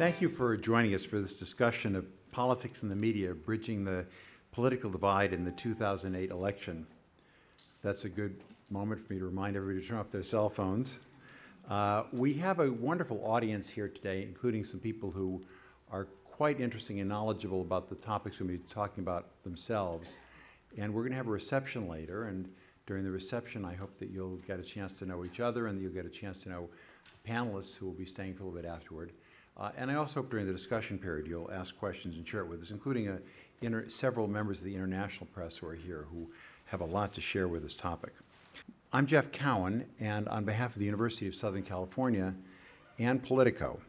Thank you for joining us for this discussion of politics and the media, bridging the political divide in the 2008 election. That's a good moment for me to remind everybody to turn off their cell phones. We have a wonderful audience here today, including some people who are quite interesting and knowledgeable about the topics we're going to be talking about themselves. And we're going to have a reception later, and during the reception I hope that you'll get a chance to know each other and that you'll get a chance to know the panelists who will be staying for a little bit afterward. And I also hope during the discussion period you'll ask questions and share it with us, including several members of the international press who are here who have a lot to share with this topic. I'm Jeff Cowan, and on behalf of the University of Southern California and Politico,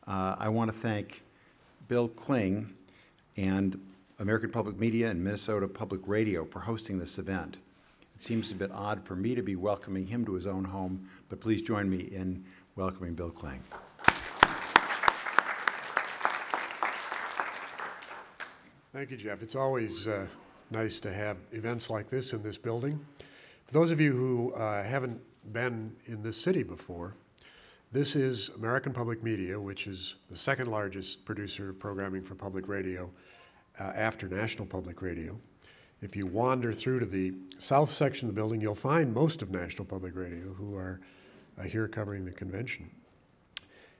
I want to thank Bill Kling and American Public Media and Minnesota Public Radio for hosting this event. It seems a bit odd for me to be welcoming him to his own home, but please join me in welcoming Bill Kling. Thank you, Jeff. It's always nice to have events like this in this building. For those of you who haven't been in this city before, this is American Public Media, which is the second largest producer of programming for public radio after National Public Radio. If you wander through to the south section of the building, you'll find most of National Public Radio who are here covering the convention.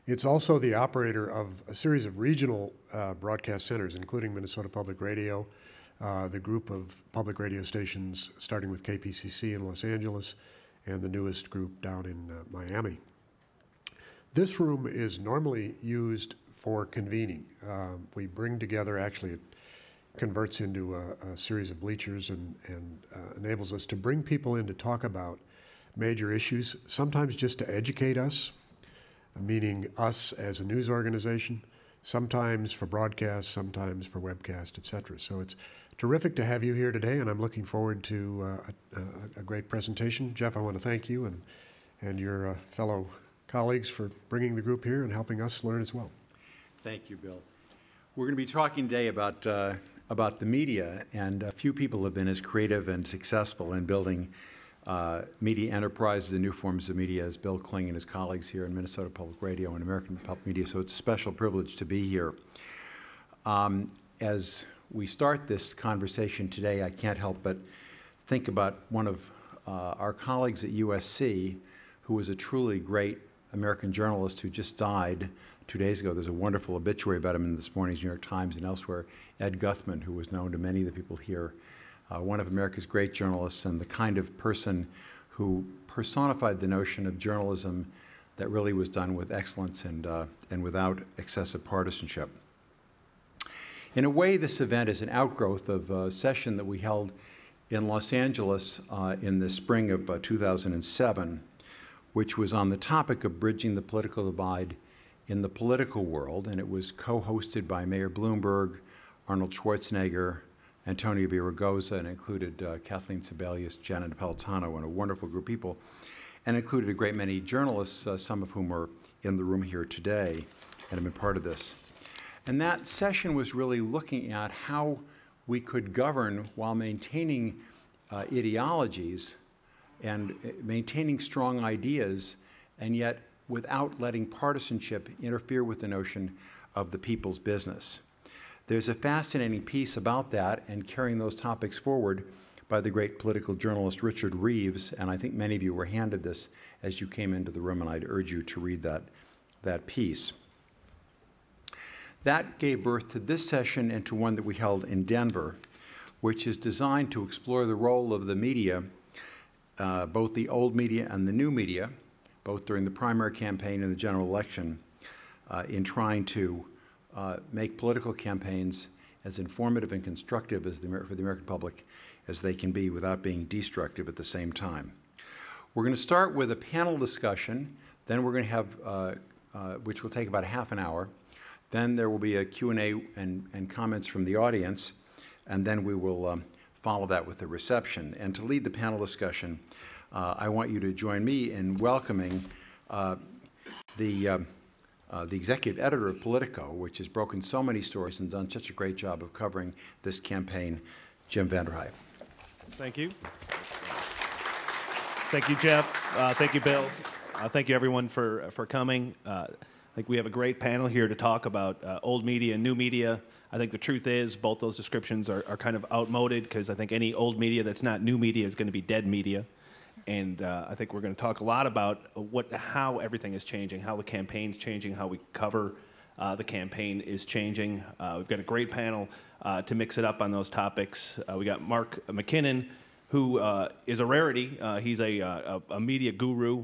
It's also the operator of a series of regional broadcast centers, including Minnesota Public Radio, the group of public radio stations starting with KPCC in Los Angeles, and the newest group down in Miami. This room is normally used for convening. We bring together, actually it converts into a series of bleachers and enables us to bring people in to talk about major issues, sometimes just to educate us, meaning us as a news organization, sometimes for broadcast, sometimes for webcast, et cetera. So it's terrific to have you here today, and I'm looking forward to a great presentation. Jeff, I want to thank you and your fellow colleagues for bringing the group here and helping us learn as well. Thank you, Bill. We're going to be talking today about the media, and a few people have been as creative and successful in building media enterprises and new forms of media as Bill Kling and his colleagues here in Minnesota Public Radio and American Public Media, so it's a special privilege to be here. As we start this conversation today, I can't help but think about one of our colleagues at USC who was a truly great American journalist who just died 2 days ago. There's a wonderful obituary about him in this morning's New York Times and elsewhere, Ed Guthman, who was known to many of the people here. One of America's great journalists and the kind of person who personified the notion of journalism that really was done with excellence and without excessive partisanship. In a way, this event is an outgrowth of a session that we held in Los Angeles in the spring of 2007, which was on the topic of bridging the political divide in the political world, and it was co-hosted by Mayor Bloomberg, Arnold Schwarzenegger, Antonio Villaraigosa, and included Kathleen Sebelius, Janet Napolitano, and a wonderful group of people, and included a great many journalists, some of whom are in the room here today and have been part of this. And that session was really looking at how we could govern while maintaining ideologies and maintaining strong ideas, and yet without letting partisanship interfere with the notion of the people's business. There's a fascinating piece about that and carrying those topics forward by the great political journalist Richard Reeves, and I think many of you were handed this as you came into the room, and I'd urge you to read that piece. That gave birth to this session and to one that we held in Denver, which is designed to explore the role of the media, both the old media and the new media, both during the primary campaign and the general election, in trying to make political campaigns as informative and constructive as for the American public as they can be without being destructive at the same time. We're going to start with a panel discussion, then we're going to have, which will take about a half an hour, then there will be a Q&A and comments from the audience, and then we will follow that with a reception. And to lead the panel discussion, I want you to join me in welcoming the executive editor of Politico, which has broken so many stories and done such a great job of covering this campaign, Jim Vanderhyde. Thank you. Thank you, Jeff. Thank you, Bill. Thank you, everyone, for coming. I think we have a great panel here to talk about old media and new media. I think the truth is both those descriptions are kind of outmoded, because I think any old media that's not new media is going to be dead media. And I think we're going to talk a lot about how everything is changing, how the campaign's changing, how we cover the campaign is changing. We've got a great panel to mix it up on those topics. We got Mark McKinnon, who is a rarity. He's a media guru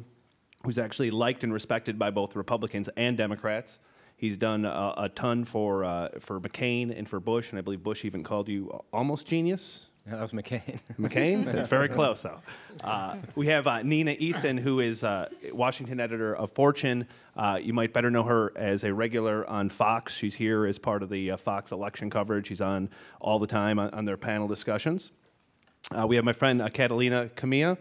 who's actually liked and respected by both Republicans and Democrats. He's done a ton for McCain and for Bush, and I believe Bush even called you almost genius. That was McCain. McCain? It's very close, though. We have Nina Easton, who is Washington editor of Fortune. You might better know her as a regular on Fox. She's here as part of the Fox election coverage. She's on all the time on their panel discussions. We have my friend Catalina Camilla.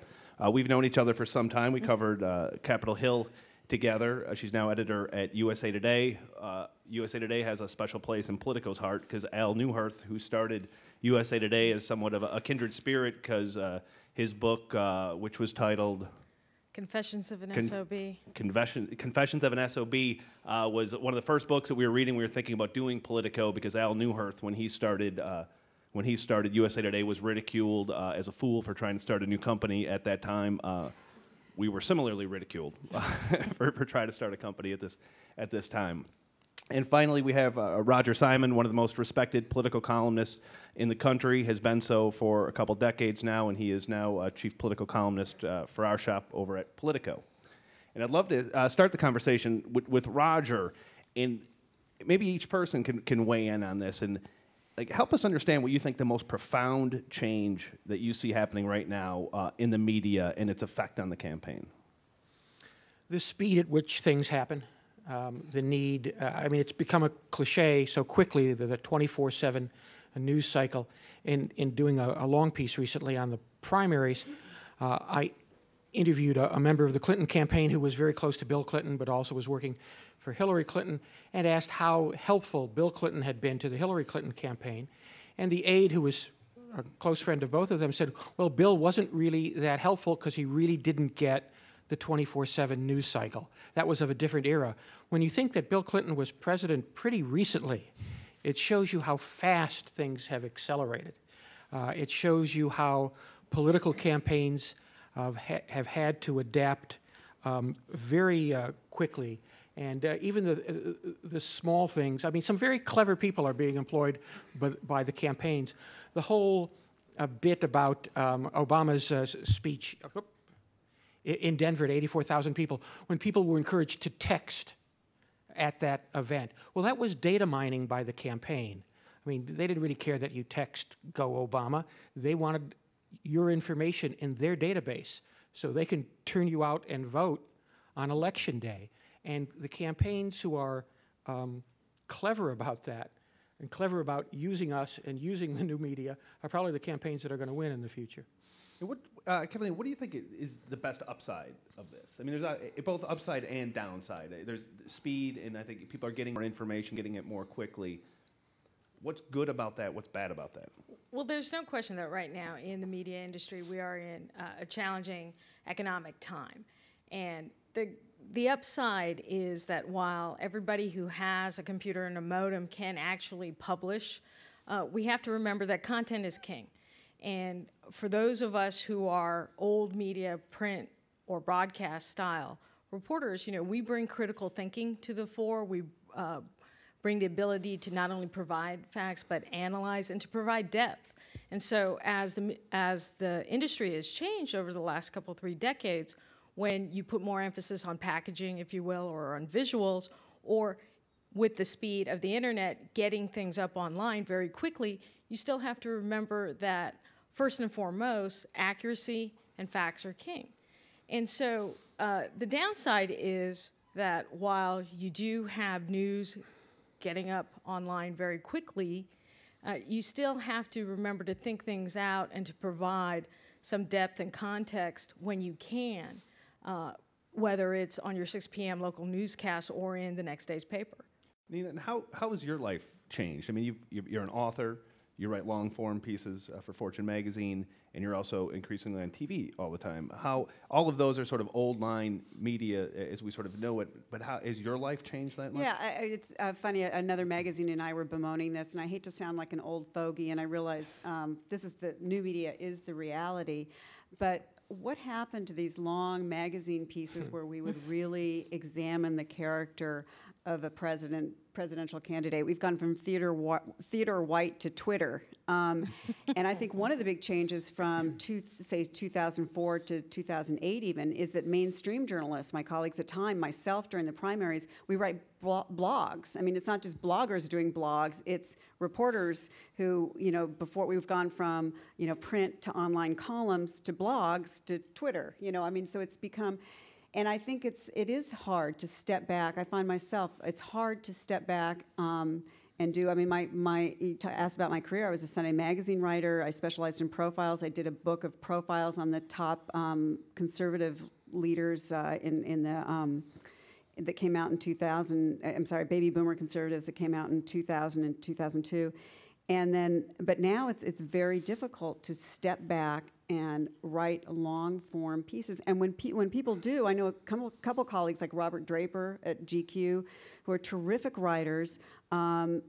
We've known each other for some time. We covered Capitol Hill together. She's now editor at USA Today. USA Today has a special place in Politico's heart because Al Newhirth, who started USA Today, is somewhat of a kindred spirit, because his book, which was titled Confessions of an SOB. Confessions of an SOB, was one of the first books that we were reading. We were thinking about doing Politico because Al Newhirth, when he started USA Today, was ridiculed as a fool for trying to start a new company at that time. We were similarly ridiculed for trying to start a company at this time. And finally, we have Roger Simon, one of the most respected political columnists in the country, has been so for a couple decades now, and he is now chief political columnist for our shop over at Politico. And I'd love to start the conversation with Roger, and maybe each person can weigh in on this and help us understand what you think the most profound change that you see happening right now in the media and its effect on the campaign. The speed at which things happen. The need, I mean, it's become a cliche so quickly, the 24/7 news cycle. In doing a long piece recently on the primaries, I interviewed a member of the Clinton campaign who was very close to Bill Clinton, but also was working for Hillary Clinton, and asked how helpful Bill Clinton had been to the Hillary Clinton campaign. And the aide, who was a close friend of both of them, said, well, Bill wasn't really that helpful because he really didn't get the 24/7 news cycle. That was of a different era. When you think that Bill Clinton was president pretty recently, it shows you how fast things have accelerated. It shows you how political campaigns have had to adapt very quickly. And even the small things, I mean, some very clever people are being employed by the campaigns. The whole bit about Obama's speech in Denver to 84,000 people, when people were encouraged to text at that event. Well, that was data mining by the campaign. I mean, they didn't really care that you text, "Go Obama." They wanted your information in their database so they can turn you out and vote on election day. And the campaigns who are clever about that and clever about using us and using the new media are probably the campaigns that are going to win in the future. Kathleen, what do you think is the best upside of this? I mean, there's both upside and downside. There's speed, and I think people are getting more information, getting it more quickly. What's good about that? What's bad about that? Well, there's no question that right now in the media industry we are in a challenging economic time. And the upside is that while everybody who has a computer and a modem can actually publish, we have to remember that content is king. And for those of us who are old media, print, or broadcast style reporters, you know, we bring critical thinking to the fore. We bring the ability to not only provide facts, but analyze and to provide depth. And so as the industry has changed over the last couple, 3 decades, when you put more emphasis on packaging, if you will, or on visuals, or with the speed of the internet, getting things up online very quickly, you still have to remember that first and foremost, accuracy and facts are king. And so the downside is that while you do have news getting up online very quickly, you still have to remember to think things out and to provide some depth and context when you can, whether it's on your 6 p.m. local newscast or in the next day's paper. Nina, and how has your life changed? I mean, you're an author. you write long-form pieces for Fortune magazine, and you're also increasingly on TV all the time. How all of those are sort of old-line media as we sort of know it, but how has your life changed that much? Yeah, it's funny. Another magazine and I were bemoaning this, and I hate to sound like an old fogey, and I realize this is the new media is the reality, but what happened to these long magazine pieces where we would really examine the character of a presidential candidate? We've gone from theater white to Twitter. And I think one of the big changes from, say, 2004 to 2008 even, is that mainstream journalists, my colleagues at Time, myself during the primaries, we write blogs. I mean, it's not just bloggers doing blogs, it's reporters who, before we've gone from, print to online columns to blogs to Twitter, I mean, so it's become, and I think it is hard to step back. I find myself, it's hard to step back and do, I mean, you asked about my career. I was a Sunday magazine writer. I specialized in profiles. I did a book of profiles on the top conservative leaders that came out in 2000, I'm sorry, baby boomer conservatives that came out in 2000 and 2002. And then, but now it's very difficult to step back and write long form pieces. And when people do, I know a couple colleagues like Robert Draper at GQ, who are terrific writers, do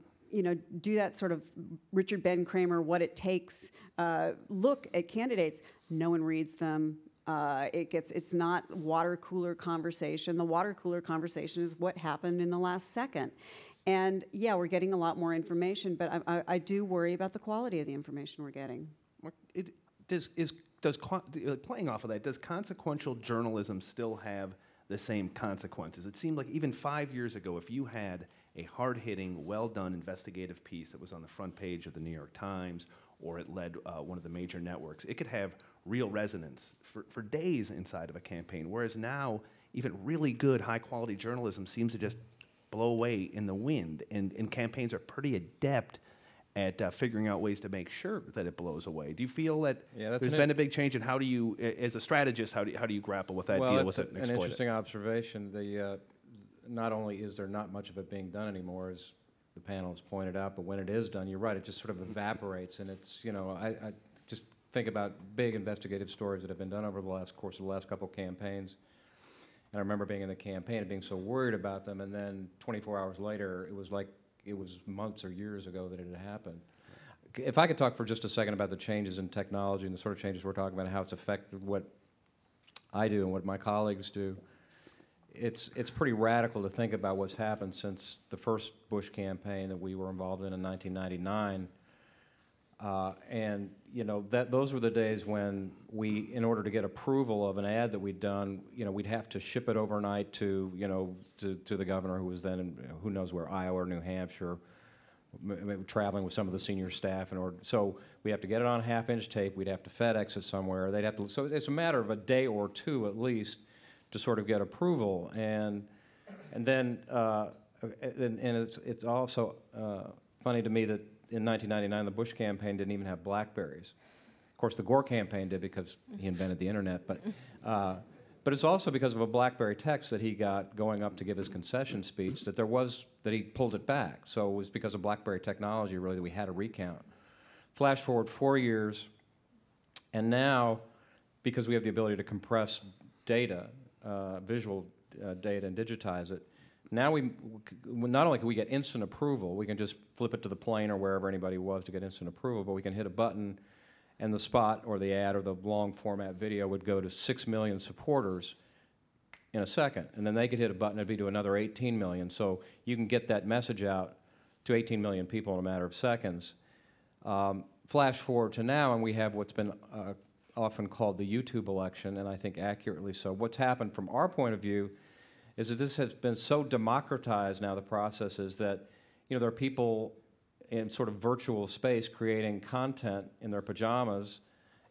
that sort of Richard Ben Kramer, what it takes, look at candidates. No one reads them. It's not water cooler conversation. The water cooler conversation is what happened in the last second. And yeah, we're getting a lot more information, but I do worry about the quality of the information we're getting. Playing off of that, does consequential journalism still have the same consequences? It seemed like even 5 years ago, if you had a hard-hitting, well-done investigative piece that was on the front page of the New York Times, or it led one of the major networks, it could have real resonance for days inside of a campaign, whereas now, even really good, high-quality journalism seems to just blow away in the wind, and campaigns are pretty adept at figuring out ways to make sure that it blows away. Do you feel that there's been a big change, and how do you, as a strategist, how do you grapple with that, deal with it, and exploit it? An interesting observation. Not only is there not much of it being done anymore, as the panel has pointed out, but when it is done, you're right, it just sort of evaporates, and it's, I just think about big investigative stories that have been done over the course of the last couple campaigns. And I remember being in the campaign and being so worried about them, and then 24 hours later, it was like it was months or years ago that it had happened. If I could talk for just a second about the changes in technology and the sort of changes we're talking about and how it's affected what I do and what my colleagues do, it's pretty radical to think about what's happened since the first Bush campaign that we were involved in 1999. And those were the days when we, in order to get approval of an ad that we'd done, we'd have to ship it overnight to the governor, who was then in, who knows where, Iowa or New Hampshire, traveling with some of the senior staff. So we have to get it on half-inch tape. We'd have to FedEx it somewhere. They'd have to. So it's a matter of a day or two at least to sort of get approval, and then it's also funny to me that in 1999 the Bush campaign didn't even have BlackBerries. Of course, the Gore campaign did because he invented the internet, but it's also because of a BlackBerry text that he got going up to give his concession speech that he pulled it back. So it was because of BlackBerry technology really that we had a recount. Flash forward 4 years, and now because we have the ability to compress data, visual data, and digitize it, now not only can we get instant approval, we can just flip it to the plane or wherever anybody was to get instant approval, but we can hit a button and the spot or the ad or the long format video would go to 6 million supporters in a second. And then they could hit a button, it'd be to another 18 million. So you can get that message out to 18 million people in a matter of seconds. Flash forward to now, and we have what's been often called the YouTube election, and I think accurately so. What's happened from our point of view is that this has been so democratized now, the process is that, there are people in sort of virtual space creating content in their pajamas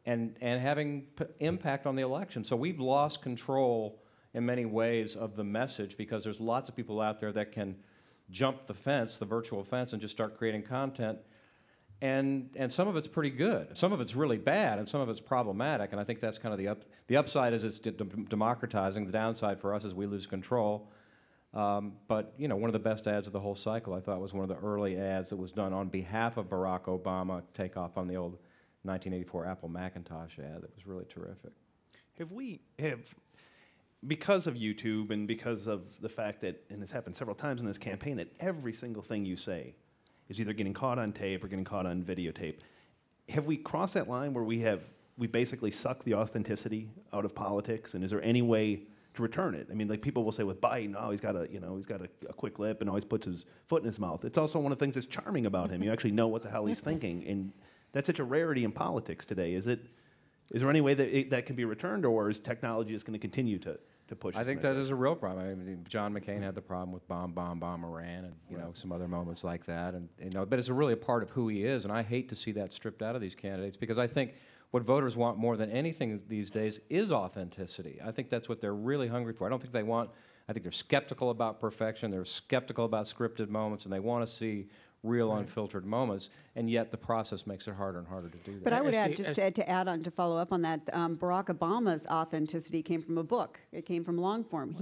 and having impact on the election. So we've lost control in many ways of the message because there's lots of people out there that can jump the fence, the virtual fence, and just start creating content. And some of it's pretty good. Some of it's really bad, and some of it's problematic. And I think that's kind of the upside is it's democratizing. The downside for us is we lose control. But, you know, one of the best ads of the whole cycle, I thought, was one of the early ads that was done on behalf of Barack Obama, takeoff on the old 1984 Apple Macintosh ad. That was really terrific. Because of YouTube and because of the fact that, and it's happened several times in this campaign, that every single thing you say is either getting caught on tape or getting caught on videotape. Have we crossed that line where we basically suck the authenticity out of politics, and is there any way to return it? I mean, like people will say with Biden, oh, he's got a quick lip and always puts his foot in his mouth. It's also one of the things that's charming about him. You actually know what the hell he's thinking, and that's such a rarity in politics today. Is there any way that that can be returned, or is technology just going to continue to push? I think that is a real problem. I mean, John McCain had the problem with bomb Iran, and you know, some other moments like that, and you know, but it's really a part of who he is, and I hate to see that stripped out of these candidates, because I think what voters want more than anything these days is authenticity. I think that's what they're really hungry for. I think they're skeptical about perfection, they're skeptical about scripted moments, and they want to see real unfiltered moments, and yet the process makes it harder and harder to do that. But I would add, to add on, to follow up on that, Barack Obama's authenticity came from a book. It came from long form.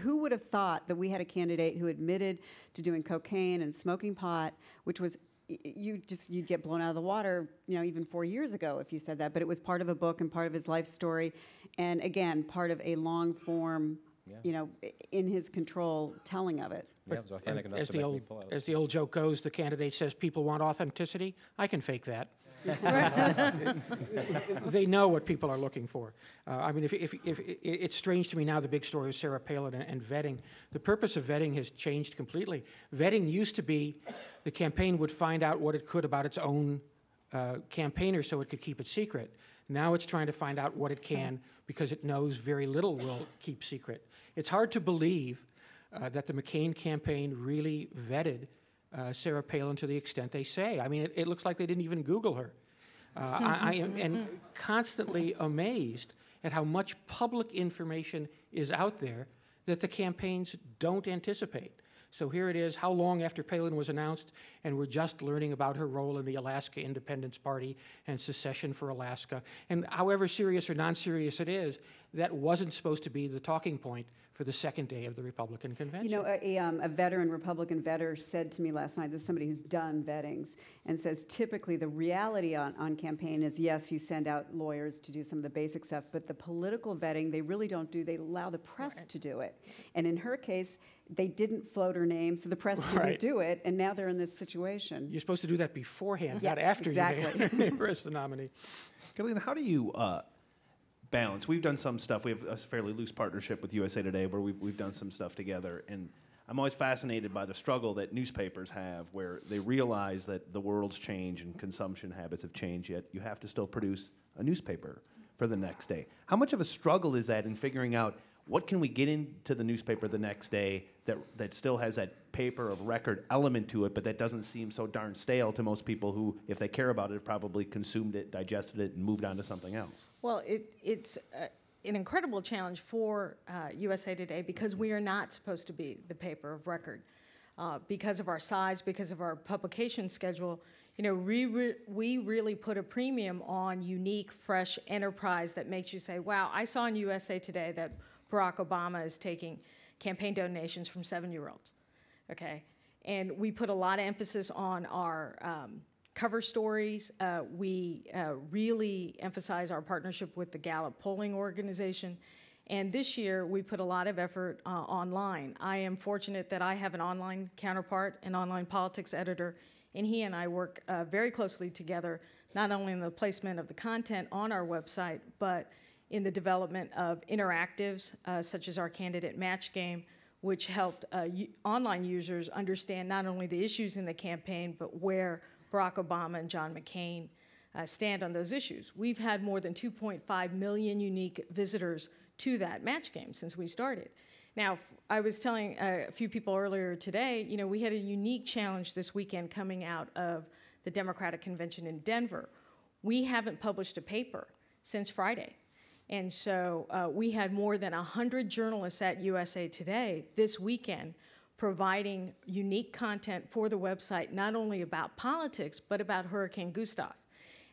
Who would have thought that we had a candidate who admitted to doing cocaine and smoking pot, which was, you'd get blown out of the water, you know, even 4 years ago if you said that. But it was part of a book and part of his life story, and again, part of a long form, you know, in his control telling of it. Yeah, it was authentic enough as to the make old me pull out. as the old joke goes, the candidate says people want authenticity. I can fake that. They know what people are looking for. I mean, if it's strange to me now, the big story is Sarah Palin and vetting. The purpose of vetting has changed completely. Vetting used to be the campaign would find out what it could about its own campaigner so it could keep it secret. Now it's trying to find out what it can because it knows very little will keep secret. It's hard to believe that the McCain campaign really vetted Sarah Palin to the extent they say. I mean, it looks like they didn't even Google her. I am constantly amazed at how much public information is out there that the campaigns don't anticipate. So here it is, how long after Palin was announced, and we're just learning about her role in the Alaska Independence Party and secession for Alaska. And however serious or non-serious it is, that wasn't supposed to be the talking point for the second day of the Republican convention. You know, a veteran Republican vetter said to me last night, this is somebody who's done vettings, and says typically the reality on campaign is, yes, you send out lawyers to do some of the basic stuff, but the political vetting they really don't do. They allow the press to do it. And in her case, they didn't float her name, so the press didn't do it, and now they're in this situation. You're supposed to do that beforehand, not after you name her as the nominee. Carolina, how do you balance? We've done some stuff. We have a fairly loose partnership with USA Today where we've done some stuff together, and I'm always fascinated by the struggle that newspapers have where they realize that the world's changed and consumption habits have changed, yet you have to still produce a newspaper for the next day. How much of a struggle is that in figuring out what can we get into the newspaper the next day that still has that paper of record element to it, but that doesn't seem so darn stale to most people who, if they care about it, have probably consumed it, digested it, and moved on to something else? Well, it's an incredible challenge for USA Today because we are not supposed to be the paper of record. Because of our size, because of our publication schedule, you know, we really put a premium on unique, fresh enterprise that makes you say, wow, I saw in USA Today that Barack Obama is taking campaign donations from 7-year-olds, okay? And we put a lot of emphasis on our cover stories. We really emphasize our partnership with the Gallup polling organization. And this year, we put a lot of effort online. I am fortunate that I have an online counterpart, an online politics editor, and he and I work very closely together, not only in the placement of the content on our website, but in the development of interactives, such as our candidate match game, which helped online users understand not only the issues in the campaign, but where Barack Obama and John McCain stand on those issues. We've had more than 2.5 million unique visitors to that match game since we started. Now, I was telling a few people earlier today, you know, we had a unique challenge this weekend coming out of the Democratic Convention in Denver. We haven't published a paper since Friday. And so we had more than 100 journalists at USA Today this weekend providing unique content for the website, not only about politics, but about Hurricane Gustav.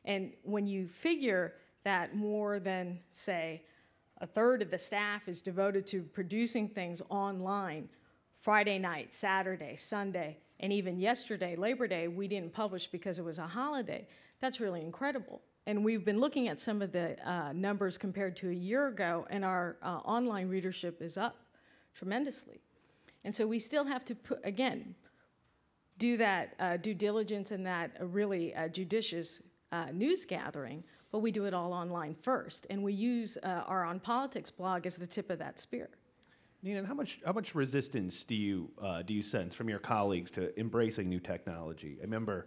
And when you figure that more than, say, a third of the staff is devoted to producing things online, Friday night, Saturday, Sunday, and even yesterday, Labor Day, we didn't publish because it was a holiday. That's really incredible. And we've been looking at some of the numbers compared to a year ago, and our online readership is up tremendously. And so we still have to, again, do that due diligence and that really judicious news gathering, but we do it all online first. And we use our On Politics blog as the tip of that spear. Nina, how much resistance do you sense from your colleagues to embracing new technology? I remember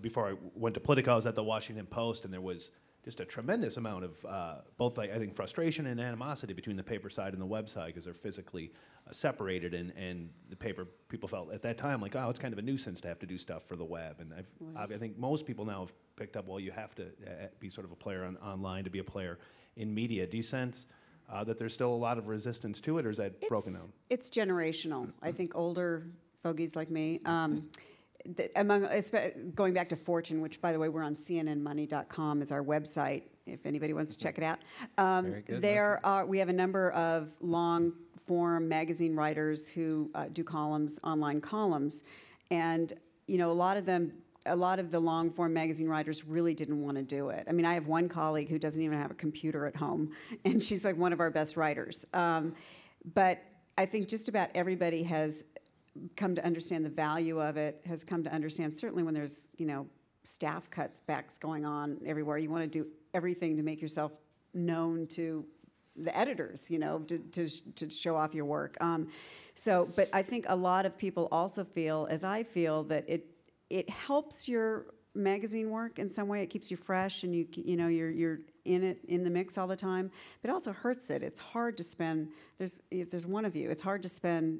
before I went to Politico, I was at the Washington Post, and there was just a tremendous amount of both, I think, frustration and animosity between the paper side and the web side because they're physically separated, and the paper people felt at that time like, oh, it's kind of a nuisance to have to do stuff for the web. And I think most people now have picked up, well, you have to be sort of a player online to be a player in media. Do you sense that there's still a lot of resistance to it, or is that broken down? It's generational. I think older fogies like me, going back to Fortune, which, by the way, we're on cnnmoney.com is our website, if anybody wants to check it out. Very good. We have a number of long-form magazine writers who do columns, online columns, and a lot of the long-form magazine writers really didn't want to do it. I mean, I have one colleague who doesn't even have a computer at home, and she's like one of our best writers. But I think just about everybody has come to understand the value of it, has come to understand, certainly when there's, staff cutbacks going on everywhere, you want to do everything to make yourself known to the editors, to show off your work. But I think a lot of people also feel, as I feel, that it helps your magazine work in some way. It keeps you fresh, and you're in the mix all the time. But it also hurts it. It's hard to spend. If there's one of you, it's hard to spend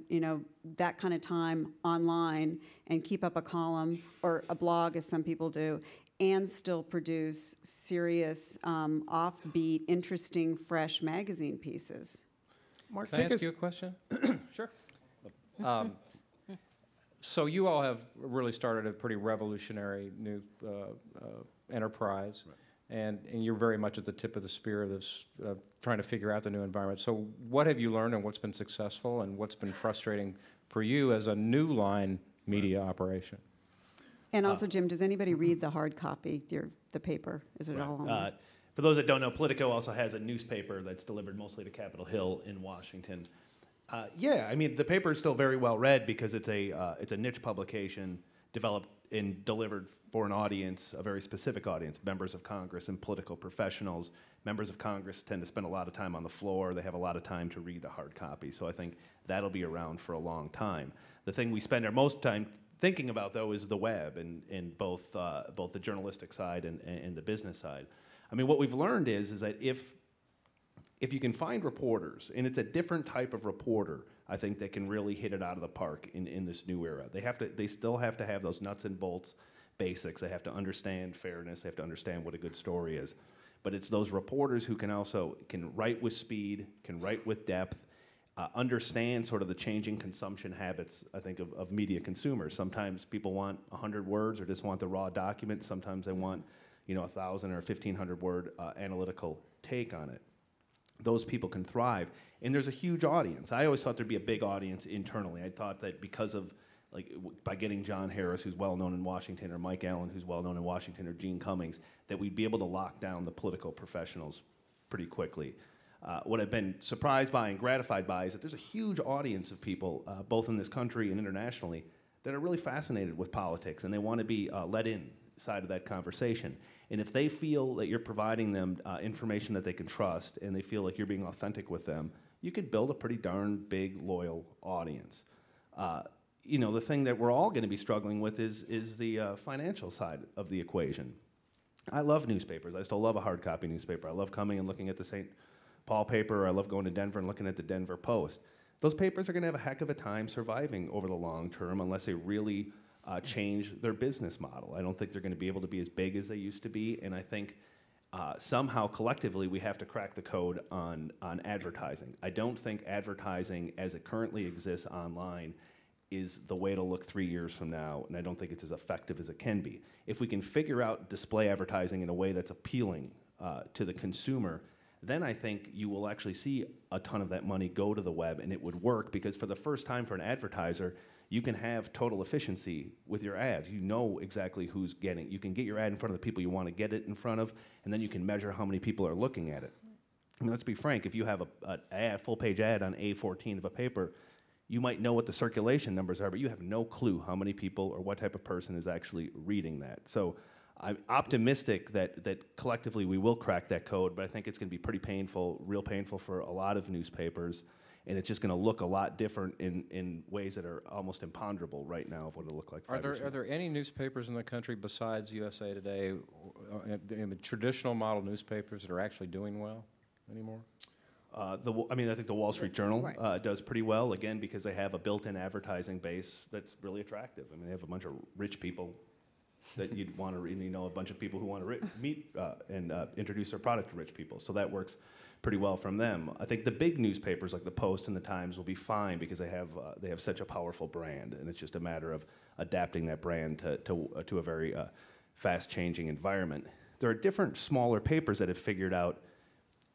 that kind of time online and keep up a column or a blog, as some people do, and still produce serious, offbeat, interesting, fresh magazine pieces. Mark, Can I ask you a question? Sure. So you all have really started a pretty revolutionary new enterprise, right. and you're very much at the tip of the spear of this, trying to figure out the new environment. So what have you learned, and what's been successful, and what's been frustrating for you as a new line media operation? And also, Jim, does anybody read the hard copy, the paper? Is it all on? For those that don't know, Politico also has a newspaper that's delivered mostly to Capitol Hill in Washington. I mean, the paper is still very well read because it's a niche publication developed and delivered for an audience, a very specific audience, members of Congress and political professionals. Members of Congress tend to spend a lot of time on the floor. They have a lot of time to read a hard copy. So I think that'll be around for a long time. The thing we spend our most time thinking about, though, is the web, and both the journalistic side and the business side. I mean, what we've learned is that if you can find reporters, and it's a different type of reporter, I think, that can really hit it out of the park in this new era. They still have to have those nuts and bolts basics. They have to understand fairness. They have to understand what a good story is. But it's those reporters who can write with speed, can write with depth, understand sort of the changing consumption habits, I think, of media consumers. Sometimes people want 100 words or just want the raw document. Sometimes they want 1,000 or 1,500 word analytical take on it. Those people can thrive, and there's a huge audience. I always thought there'd be a big audience internally. I thought that because of, by getting John Harris, who's well known in Washington, or Mike Allen, who's well known in Washington, or Gene Cummings, that we'd be able to lock down the political professionals pretty quickly. What I've been surprised by and gratified by is that there's a huge audience of people, both in this country and internationally, that are really fascinated with politics, and they want to be let in side of that conversation. And if they feel that you're providing them information that they can trust, and they feel like you're being authentic with them, you could build a pretty darn big, loyal audience. The thing that we're all going to be struggling with is the financial side of the equation. I love newspapers. I still love a hard copy newspaper. I love coming and looking at the St. Paul paper. I love going to Denver and looking at the Denver Post. Those papers are going to have a heck of a time surviving over the long term unless they really change their business model. I don't think they're going to be able to be as big as they used to be, and I think somehow collectively we have to crack the code on advertising. I don't think advertising as it currently exists online is the way to look 3 years from now, and I don't think it's as effective as it can be. If we can figure out display advertising in a way that's appealing to the consumer, then I think you will actually see a ton of that money go to the web, and it would work, because for the first time for an advertiser, you can have total efficiency with your ads. You know exactly who's getting. You can get your ad in front of the people you want to get it in front of, and then you can measure how many people are looking at it. I mean, let's be frank, if you have a full-page ad on A14 of a paper, you might know what the circulation numbers are, but you have no clue how many people or what type of person is actually reading that. So I'm optimistic that collectively we will crack that code, but I think it's going to be pretty painful, real painful for a lot of newspapers, and it's just going to look a lot different in ways that are almost imponderable right now of what it'll look like 5 years from now. Are there any newspapers in the country besides USA Today, traditional model newspapers, that are actually doing well anymore? I mean, I think the Wall Street Journal Right. does pretty well, again, because they have a built-in advertising base that's really attractive. I mean, they have a bunch of rich people that you'd want to read, and a bunch of people who want to meet and introduce their product to rich people. So that works pretty well from them. I think the big newspapers like the Post and the Times will be fine because they have such a powerful brand, and it's just a matter of adapting that brand to a very fast-changing environment. There are different smaller papers that have figured out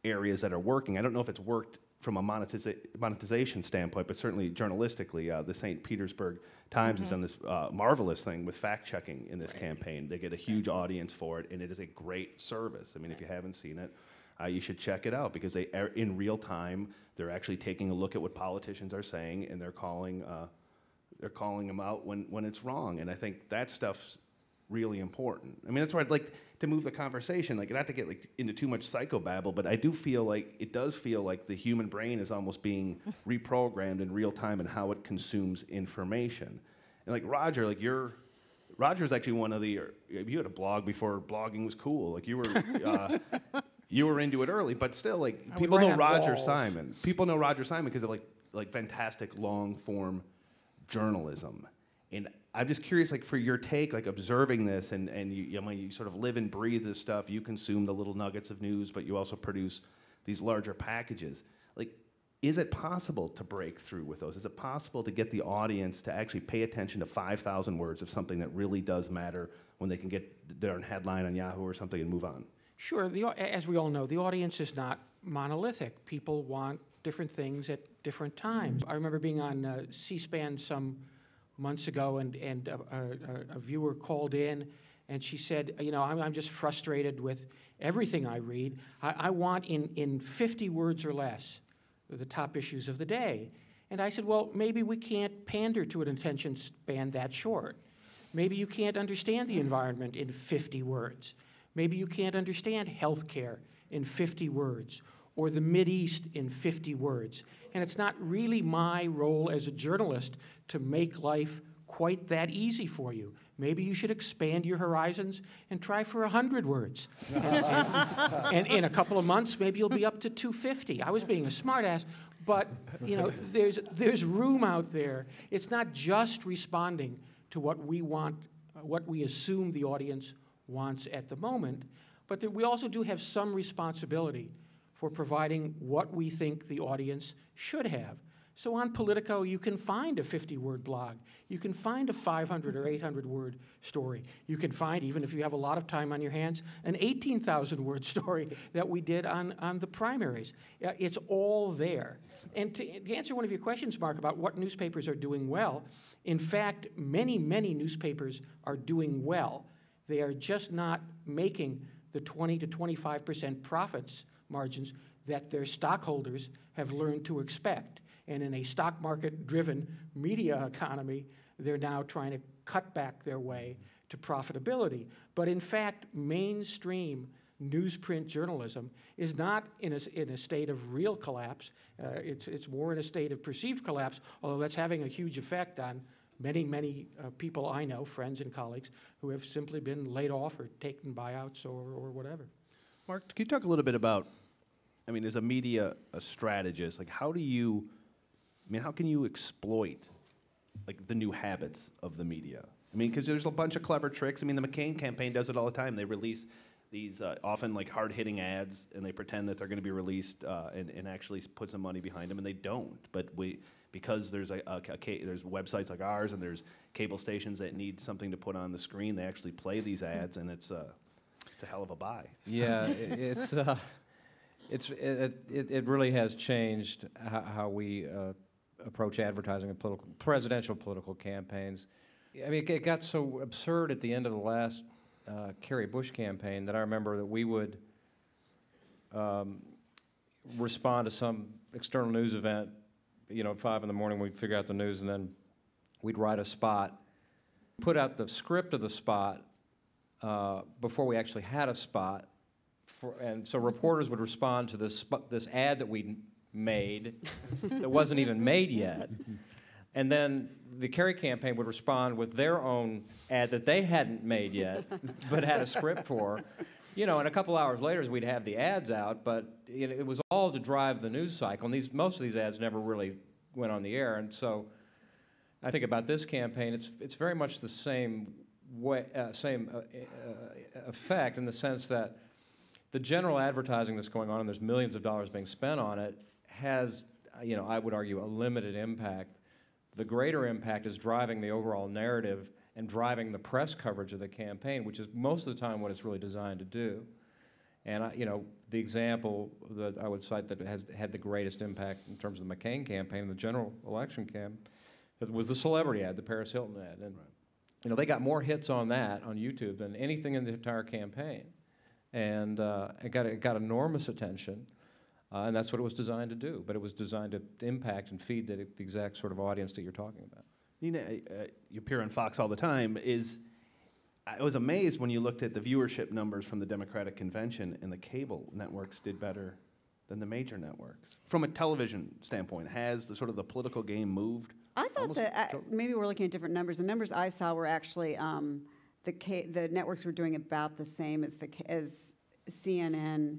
areas that are working. I don't know if it's worked from a monetization standpoint, but certainly journalistically, the St. Petersburg Times has done this marvelous thing with fact-checking in this campaign. They get a huge audience for it, and it is a great service. I mean, if you haven't seen it, you should check it out, because they are in real time. They're actually taking a look at what politicians are saying, and they're calling them out when it's wrong. And I think that stuff's really important. I mean, that's why I'd like to move the conversation, like not to get into too much psychobabble, but I do feel like it does feel like the human brain is almost being reprogrammed in real time in how it consumes information. And like Roger, Roger's actually one of you had a blog before blogging was cool. Like you were into it early, but still, like people know Roger Simon. People know Roger Simon because of like fantastic long form journalism. And I'm just curious, like, for your take, like, observing this, and you sort of live and breathe this stuff. You consume the little nuggets of news, but you also produce these larger packages. Like, is it possible to break through with those? Is it possible to get the audience to actually pay attention to 5,000 words of something that really does matter when they can get their own headline on Yahoo or something and move on? Sure. As we all know, the audience is not monolithic. People want different things at different times. I remember being on C-SPAN some months ago, and a viewer called in, and she said, I'm just frustrated with everything I read. I want in 50 words or less the top issues of the day. And I said, well, maybe we can't pander to an attention span that short. Maybe you can't understand the environment in 50 words. Maybe you can't understand healthcare in 50 words, or the Mideast in 50 words. And it's not really my role as a journalist to make life quite that easy for you. Maybe you should expand your horizons and try for 100 words. And in a couple of months, maybe you'll be up to 250. I was being a smartass, but there's room out there. It's not just responding to what we want, what we assume the audience wants at the moment, but we also do have some responsibility for providing what we think the audience should have. So on Politico, you can find a 50-word blog. You can find a 500 or 800-word story. You can find, even if you have a lot of time on your hands, an 18,000-word story that we did on the primaries. It's all there. And to answer one of your questions, Mark, about what newspapers are doing well, in fact, many, many newspapers are doing well. They are just not making the 20 to 25% profits margins that their stockholders have learned to expect. And in a stock market-driven media economy, they're now trying to cut back their way to profitability. But in fact, mainstream newsprint journalism is not in a state of real collapse. It's more in a state of perceived collapse, although that's having a huge effect on many, many people I know, friends and colleagues, who have simply been laid off or taken buyouts or whatever. Mark, can you talk a little bit about, as a media strategist, like how can you exploit the new habits of the media? Because there's a bunch of clever tricks. The McCain campaign does it all the time. They release these often hard-hitting ads, and they pretend that they're going to be released and actually put some money behind them, and they don't. But because there's there's websites like ours and there's cable stations that need something to put on the screen, they actually play these ads, and it's a hell of a buy. Yeah, it really has changed how we approach advertising and presidential political campaigns. I mean, it got so absurd at the end of the last Kerry Bush campaign that I remember that we would respond to some external news event, you know, at 5 in the morning. We'd figure out the news, and then we'd write a spot, put out the script of the spot before we actually had a spot. And so reporters would respond to this ad that we made that wasn't even made yet. And then the Kerry campaign would respond with their own ad that they hadn't made yet, but had a script for. You know, and a couple hours later, we'd have the ads out, but it was all to drive the news cycle. And most of these ads never really went on the air. And so I think about this campaign, it's very much the same way, effect in the sense that the general advertising that's going on, and there's millions of dollars being spent on it, has, you know, I would argue, a limited impact. The greater impact is driving the overall narrative and driving the press coverage of the campaign, which is most of the time what it's really designed to do. And you know, the example that I would cite that has had the greatest impact in terms of the McCain campaign, the general election campaign, was the celebrity ad, the Paris Hilton ad. And you know, they got more hits on that on YouTube than anything in the entire campaign. And it got enormous attention. And that's what it was designed to do. But it was designed to impact and feed the exact sort of audience that you're talking about. Nina, you appear on Fox all the time. I was amazed when you looked at the viewership numbers from the Democratic Convention, and the cable networks did better than the major networks. From a television standpoint, has the sort of the political game moved? I thought that maybe we're looking at different numbers. The numbers I saw were actually the networks were doing about the same as CNN,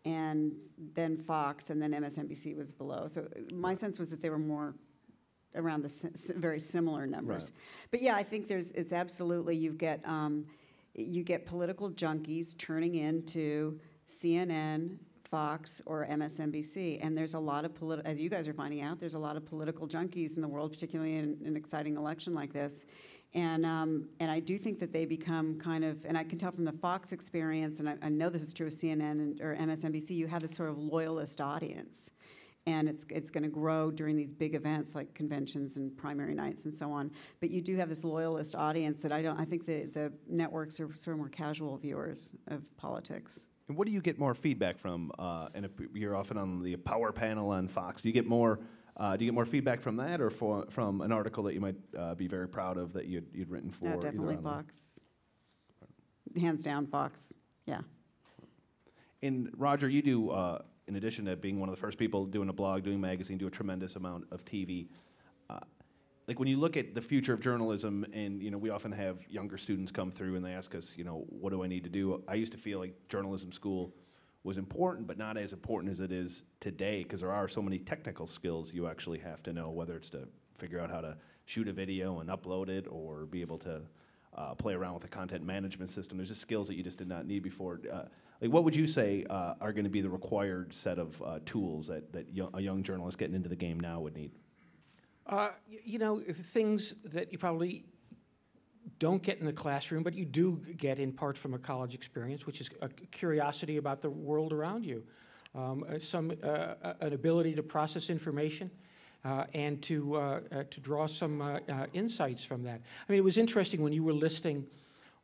and then Fox, and then MSNBC was below. So my sense was that they were more around the very similar numbers. Right. But yeah, I think it's absolutely, you get political junkies turning into CNN, Fox, or MSNBC, and there's a lot of as you guys are finding out, there's a lot of political junkies in the world, particularly in an exciting election like this. And I do think that they become kind of, and I can tell from the Fox experience, and I know this is true of CNN or MSNBC, you have this sort of loyalist audience. And it's going to grow during these big events like conventions and primary nights and so on. But you do have this loyalist audience that I think the networks are sort of more casual viewers of politics. And what do you get more feedback from? And you're often on the power panel on Fox. Do you get more feedback from that, or from an article that you might be very proud of that you'd written for? No, definitely Fox. Hands down, Fox. Yeah. And Roger, you do. In addition to being one of the first people doing a blog, doing a magazine, do a tremendous amount of TV. Like when you look at the future of journalism, and you know, we often have younger students come through and they ask us, you know, what do I need to do? I used to feel like journalism school was important, but not as important as it is today, because there are so many technical skills you actually have to know, whether it's to figure out how to shoot a video and upload it, or be able to play around with a content management system. There's just skills that you just did not need before. Like, what would you say are going to be the required set of tools that a young journalist getting into the game now would need? You know, things that you probably don't get in the classroom, but you do get in part from a college experience, which is a curiosity about the world around you, an ability to process information, and to draw some insights from that. I mean, it was interesting when you were listing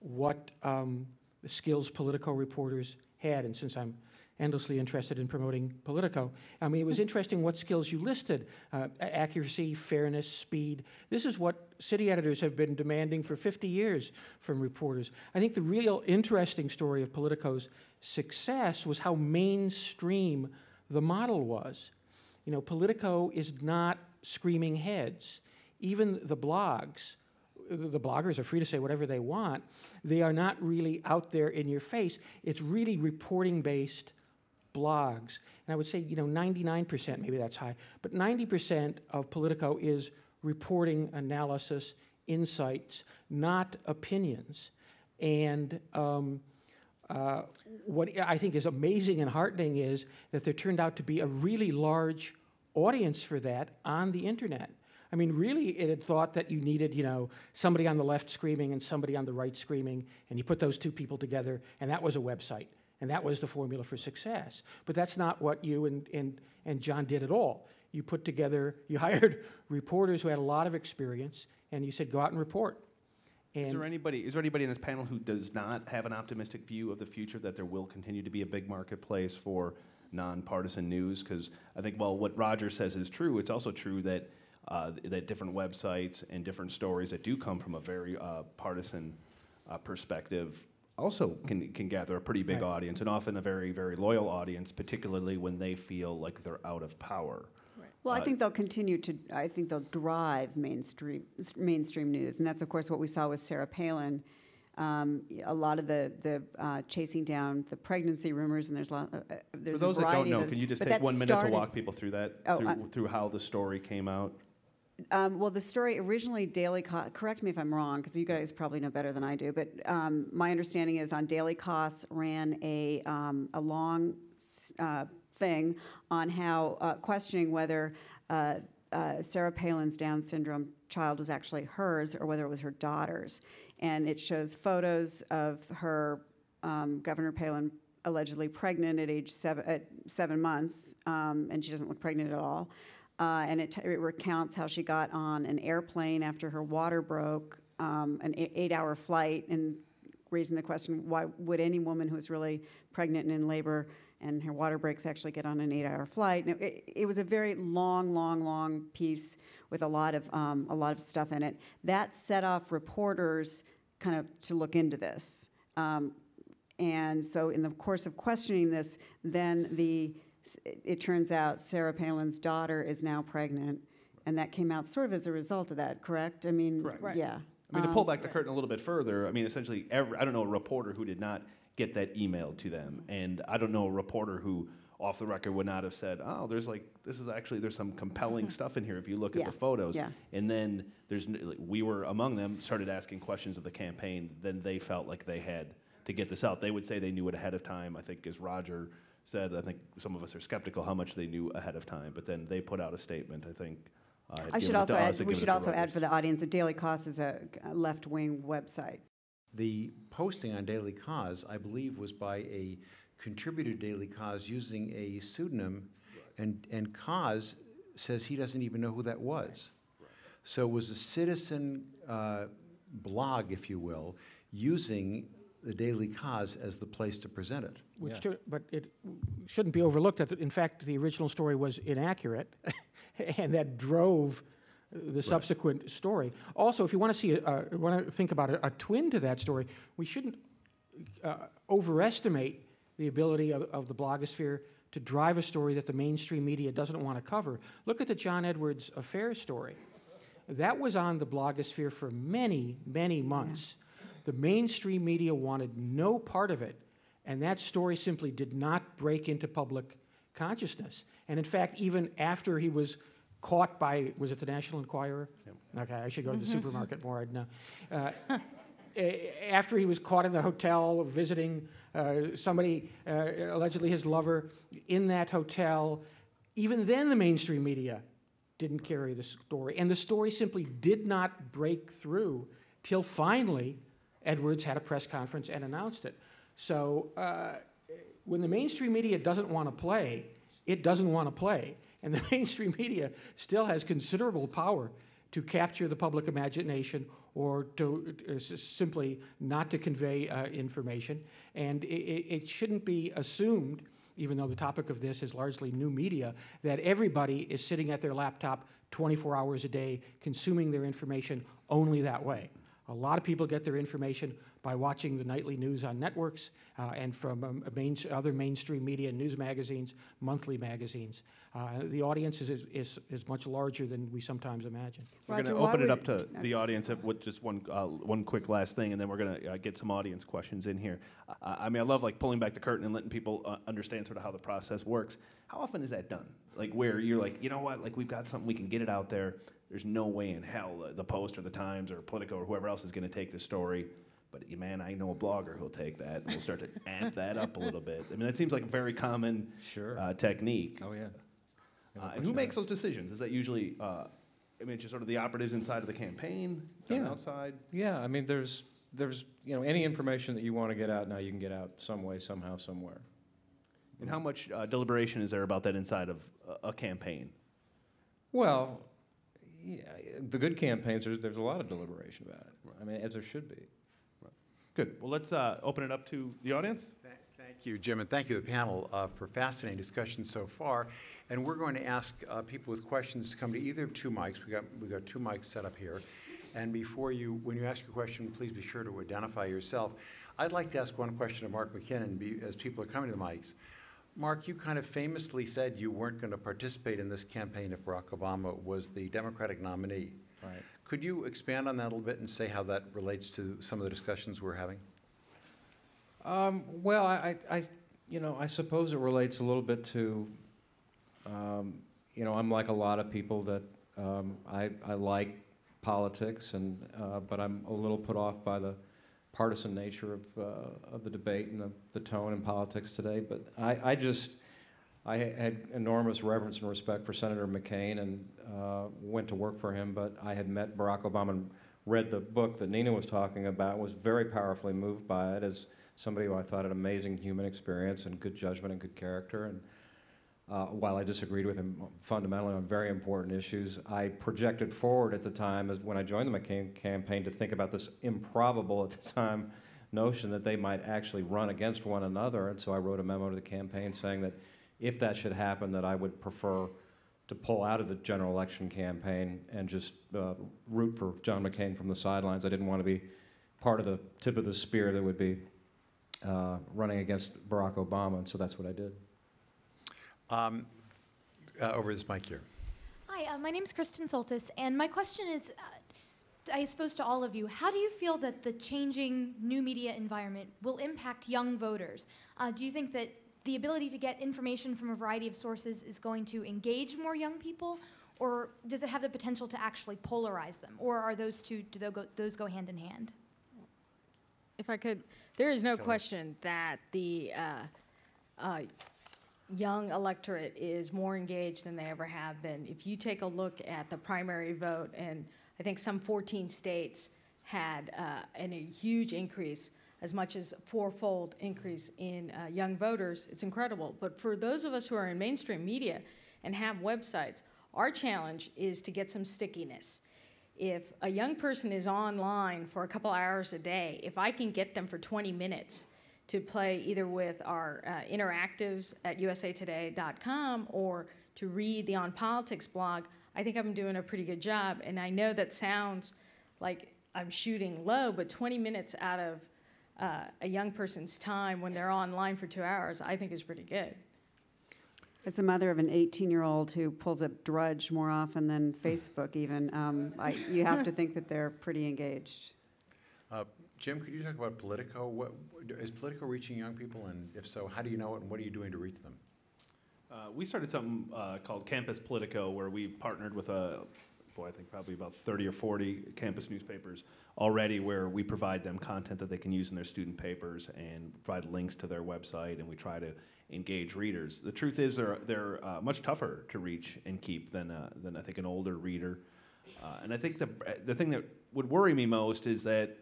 what the skills Politico reporters had, and since I'm endlessly interested in promoting Politico, I mean, it was interesting what skills you listed: accuracy, fairness, speed. This is what city editors have been demanding for 50 years from reporters. I think the real interesting story of Politico's success was how mainstream the model was. You know, Politico is not screaming heads. Even the blogs, the bloggers are free to say whatever they want. They are not really out there in your face. It's really reporting-based blogs. And I would say, you know, 99%, maybe that's high, but 90% of Politico is reporting, analysis, insights, not opinions. And what I think is amazing and heartening is that there turned out to be a really large audience for that on the internet. I mean, really, it had thought that you needed, you know, somebody on the left screaming and somebody on the right screaming, and you put those two people together, and that was a website. And that was the formula for success. But that's not what you and John did at all. You put together, you hired reporters who had a lot of experience, and you said, go out and report. And Is there anybody in this panel who does not have an optimistic view of the future, that there will continue to be a big marketplace for nonpartisan news? Because I think, while what Roger says is true, it's also true that that different websites and different stories that do come from a very partisan perspective also can gather a pretty big audience, and often a very, very loyal audience, particularly when they feel like they're out of power. Well, I think they'll continue to, I think they'll drive mainstream news. And that's, of course, what we saw with Sarah Palin. A lot of the chasing down the pregnancy rumors, and there's a For those that don't know, can you just take 1 minute to walk people through that, Oh, through how the story came out? Well, the story originally, correct me if I'm wrong, because you guys probably know better than I do, but my understanding is on Daily Kos ran a long thing on how, questioning whether Sarah Palin's Down syndrome child was actually hers or whether it was her daughter's. And it shows photos of her, Governor Palin, allegedly pregnant at age 7 months, and she doesn't look pregnant at all. And it recounts how she got on an airplane after her water broke, an 8-hour flight, and raising the question, why would any woman who is really pregnant and in labor and her water breaks actually get on an 8-hour flight? And it was a very long piece with a lot of stuff in it. That set off reporters kind of to look into this. And so in the course of questioning this, then it turns out Sarah Palin's daughter is now pregnant, and that came out sort of as a result of that, correct? I mean, Correct. Yeah. I mean, to pull back the curtain a little bit further, I mean, essentially, I don't know a reporter who did not get that emailed to them, and I don't know a reporter who, off the record, would not have said, "Oh, there's some compelling stuff in here if you look at the photos." Yeah. And then we were among them, started asking questions of the campaign. Then they felt like they had to get this out. They would say they knew it ahead of time. I think, as Roger said, I think some of us are skeptical how much they knew ahead of time. But then they put out a statement, I think. We should also add for the audience that Daily Kos is a left-wing website. The posting on Daily Kos, I believe, was by a contributor to Daily Kos using a pseudonym, and Kos says he doesn't even know who that was. Right. So it was a citizen blog, if you will, using the Daily Kos as the place to present it. But it shouldn't be overlooked that, in fact, the original story was inaccurate, and that drove the subsequent story. Also, if you want to see, want to think about a twin to that story, we shouldn't overestimate the ability of the blogosphere to drive a story that the mainstream media doesn't want to cover. Look at the John Edwards affair story. That was on the blogosphere for many, many months. Yeah. The mainstream media wanted no part of it, and that story simply did not break into public consciousness. And in fact, even after he was caught by, was it the National Enquirer? Yep. Okay, I should go to the supermarket more, I'd know. After he was caught in the hotel visiting somebody, allegedly his lover, in that hotel, even then the mainstream media didn't carry the story. And the story simply did not break through till finally Edwards had a press conference and announced it. So when the mainstream media doesn't want to play, it doesn't want to play. And the mainstream media still has considerable power to capture the public imagination or to simply not to convey information. And it shouldn't be assumed, even though the topic of this is largely new media, that everybody is sitting at their laptop 24 hours a day consuming their information only that way. A lot of people get their information by watching the nightly news on networks and from other mainstream media, news magazines, monthly magazines. The audience is much larger than we sometimes imagine. We're going to open it up to the audience with just one quick last thing, and then we're going to get some audience questions in here. I mean, I love pulling back the curtain and letting people understand sort of how the process works. How often is that done? Where you're like, you know what, we've got something, we can get it out there. There's no way in hell the Post or the Times or Politico or whoever else is going to take this story. But, man, I know a blogger who'll take that, and we'll start to amp that up a little bit. I mean, that seems like a very common technique. Oh, yeah. And who makes those decisions? Is that usually, just sort of the operatives inside of the campaign, outside? Yeah, I mean, there's there's, any information that you want to get out now, you can get out some way, somehow, somewhere. And how much deliberation is there about that inside of a campaign? Well, yeah, the good campaigns, there's a lot of deliberation about it. I mean, as there should be. Good. Well, let's open it up to the audience. Thank you, Jim, and thank you to the panel for fascinating discussion so far. And we're going to ask people with questions to come to either of two mics. We've got two mics set up here. And when you ask your question, please be sure to identify yourself. I'd like to ask one question of Mark McKinnon as people are coming to the mics. Mark, you kind of famously said you weren't going to participate in this campaign if Barack Obama was the Democratic nominee. Right. Could you expand on that a little bit and say how that relates to some of the discussions we're having? Well, I suppose it relates a little bit to, I'm like a lot of people that I like politics, but I'm a little put off by the partisan nature of the debate and the tone in politics today. But I had enormous reverence and respect for Senator McCain and went to work for him, but I had met Barack Obama and read the book that Nina was talking about, was very powerfully moved by it as somebody who I thought had amazing human experience and good judgment and good character. And while I disagreed with him fundamentally on very important issues, I projected forward at the time, as when I joined the McCain campaign, to think about this improbable at the time notion that they might actually run against one another. And so I wrote a memo to the campaign saying that if that should happen, that I would prefer to pull out of the general election campaign and just root for John McCain from the sidelines. I didn't want to be part of the tip of the spear that would be running against Barack Obama, and so that's what I did. Over this mic here. Hi, my name is Kristen Soltis, and my question is, I suppose to all of you, how do you feel that the changing new media environment will impact young voters? Do you think that the ability to get information from a variety of sources is going to engage more young people, or does it have the potential to actually polarize them, or are those two, do those go hand in hand? If I could, there is no question that the young electorate is more engaged than they ever have been. If you take a look at the primary vote, and I think some 14 states had a huge increase, as much as fourfold increase in young voters, it's incredible. But for those of us who are in mainstream media and have websites, our challenge is to get some stickiness. If a young person is online for a couple hours a day, if I can get them for 20 minutes to play either with our interactives at usatoday.com or to read the On Politics blog, I think I'm doing a pretty good job. And I know that sounds like I'm shooting low, but 20 minutes out of a young person's time when they're online for 2 hours, I think is pretty good. As a mother of an 18-year-old who pulls up Drudge more often than Facebook even, you have to think that they're pretty engaged. Jim, could you talk about Politico? Is Politico reaching young people, and if so, how do you know it, and what are you doing to reach them? We started something called Campus Politico, where we've partnered with I think probably about 30 or 40 campus newspapers already, where we provide them content that they can use in their student papers and provide links to their website, and we try to engage readers. The truth is they're much tougher to reach and keep than I think an older reader. And I think the thing that would worry me most is that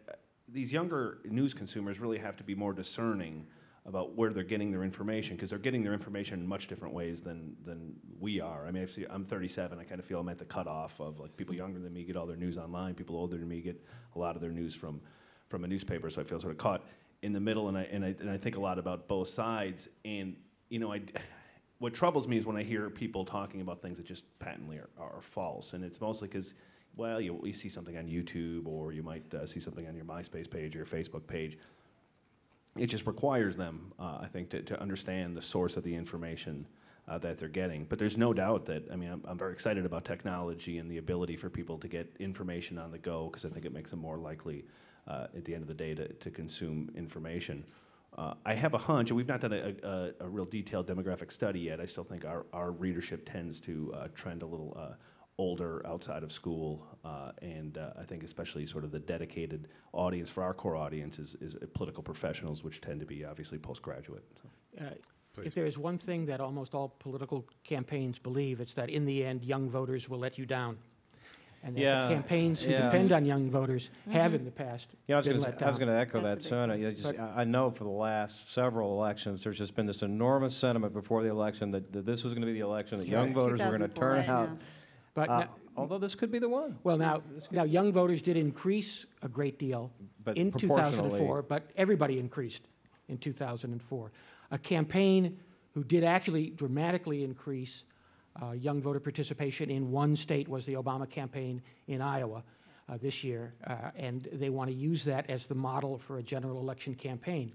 these younger news consumers really have to be more discerning about where they're getting their information, because they're getting their information in much different ways than we are. I mean, I'm 37. I kind of feel I'm at the cutoff of, like, people younger than me get all their news online. People older than me get a lot of their news from a newspaper. So I feel sort of caught in the middle, and I think a lot about both sides. And what troubles me is when I hear people talking about things that just patently are false, and it's mostly because, well, you see something on YouTube, or you might see something on your MySpace page or your Facebook page. It just requires them, I think, to understand the source of the information that they're getting. But there's no doubt that, I mean, I'm very excited about technology and the ability for people to get information on the go, because I think it makes them more likely at the end of the day to consume information. I have a hunch, and we've not done a real detailed demographic study yet. I still think our readership tends to trend a little older, outside of school, and I think especially sort of the dedicated audience for our core audience is political professionals, which tend to be obviously postgraduate. So. If there's one thing that almost all political campaigns believe, it's that in the end, young voters will let you down. and that Yeah, the campaigns who yeah. depend on young voters have in the past Yeah, been let down. going to echo That's that, a big Sona. I know for the last several elections, there's just been this enormous sentiment before the election that this was going to be the election, that young voters were going to 2004, turn yeah. out. But now, Although this could be the one. well, now young voters did increase a great deal But in 2004, proportionally- but everybody increased in 2004. A campaign who did actually dramatically increase young voter participation in one state was the Obama campaign in Iowa this year, and they want to use that as the model for a general election campaign.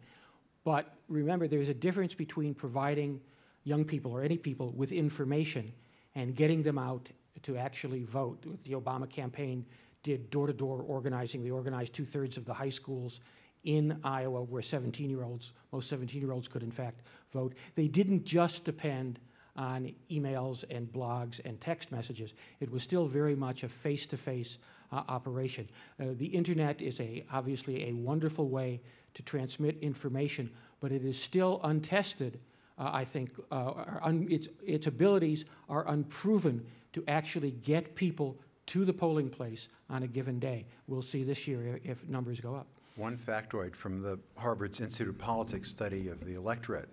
But remember, there's a difference between providing young people or any people with information and getting them out to actually vote. The Obama campaign did door-to-door organizing. They organized 2/3 of the high schools in Iowa where most 17-year-olds could in fact vote. They didn't just depend on emails and blogs and text messages. It was still very much a face-to-face operation. The internet is obviously a wonderful way to transmit information, but it is still untested. I think its abilities are unproven to actually get people to the polling place on a given day. We'll see this year if numbers go up. One factoid from the Harvard's Institute of Politics study of the electorate,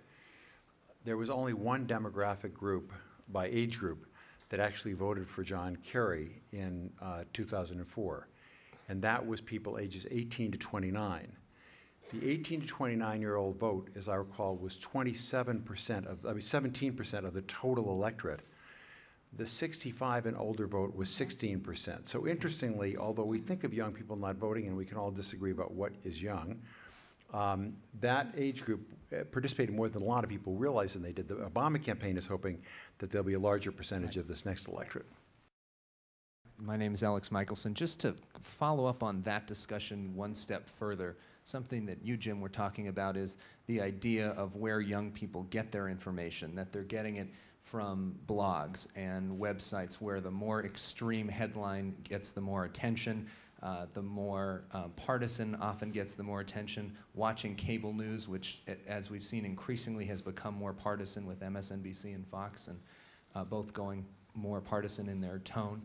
there was only one demographic group by age group that actually voted for John Kerry in 2004, and that was people ages 18 to 29. The 18 to 29-year-old vote, as I recall, was 17% of the total electorate. The 65 and older vote was 16%. So interestingly, although we think of young people not voting, and we can all disagree about what is young, that age group participated more than a lot of people realized than they did. The Obama campaign is hoping that there'll be a larger percentage of this next electorate. My name is Alex Michelson. Just to follow up on that discussion one step further, something that you, Jim, were talking about is the idea of where young people get their information, that they're getting it from blogs and websites where the more extreme headline gets the more attention, the more partisan often gets the more attention. Watching cable news, which, as we've seen, increasingly has become more partisan with MSNBC and Fox, and both going more partisan in their tone.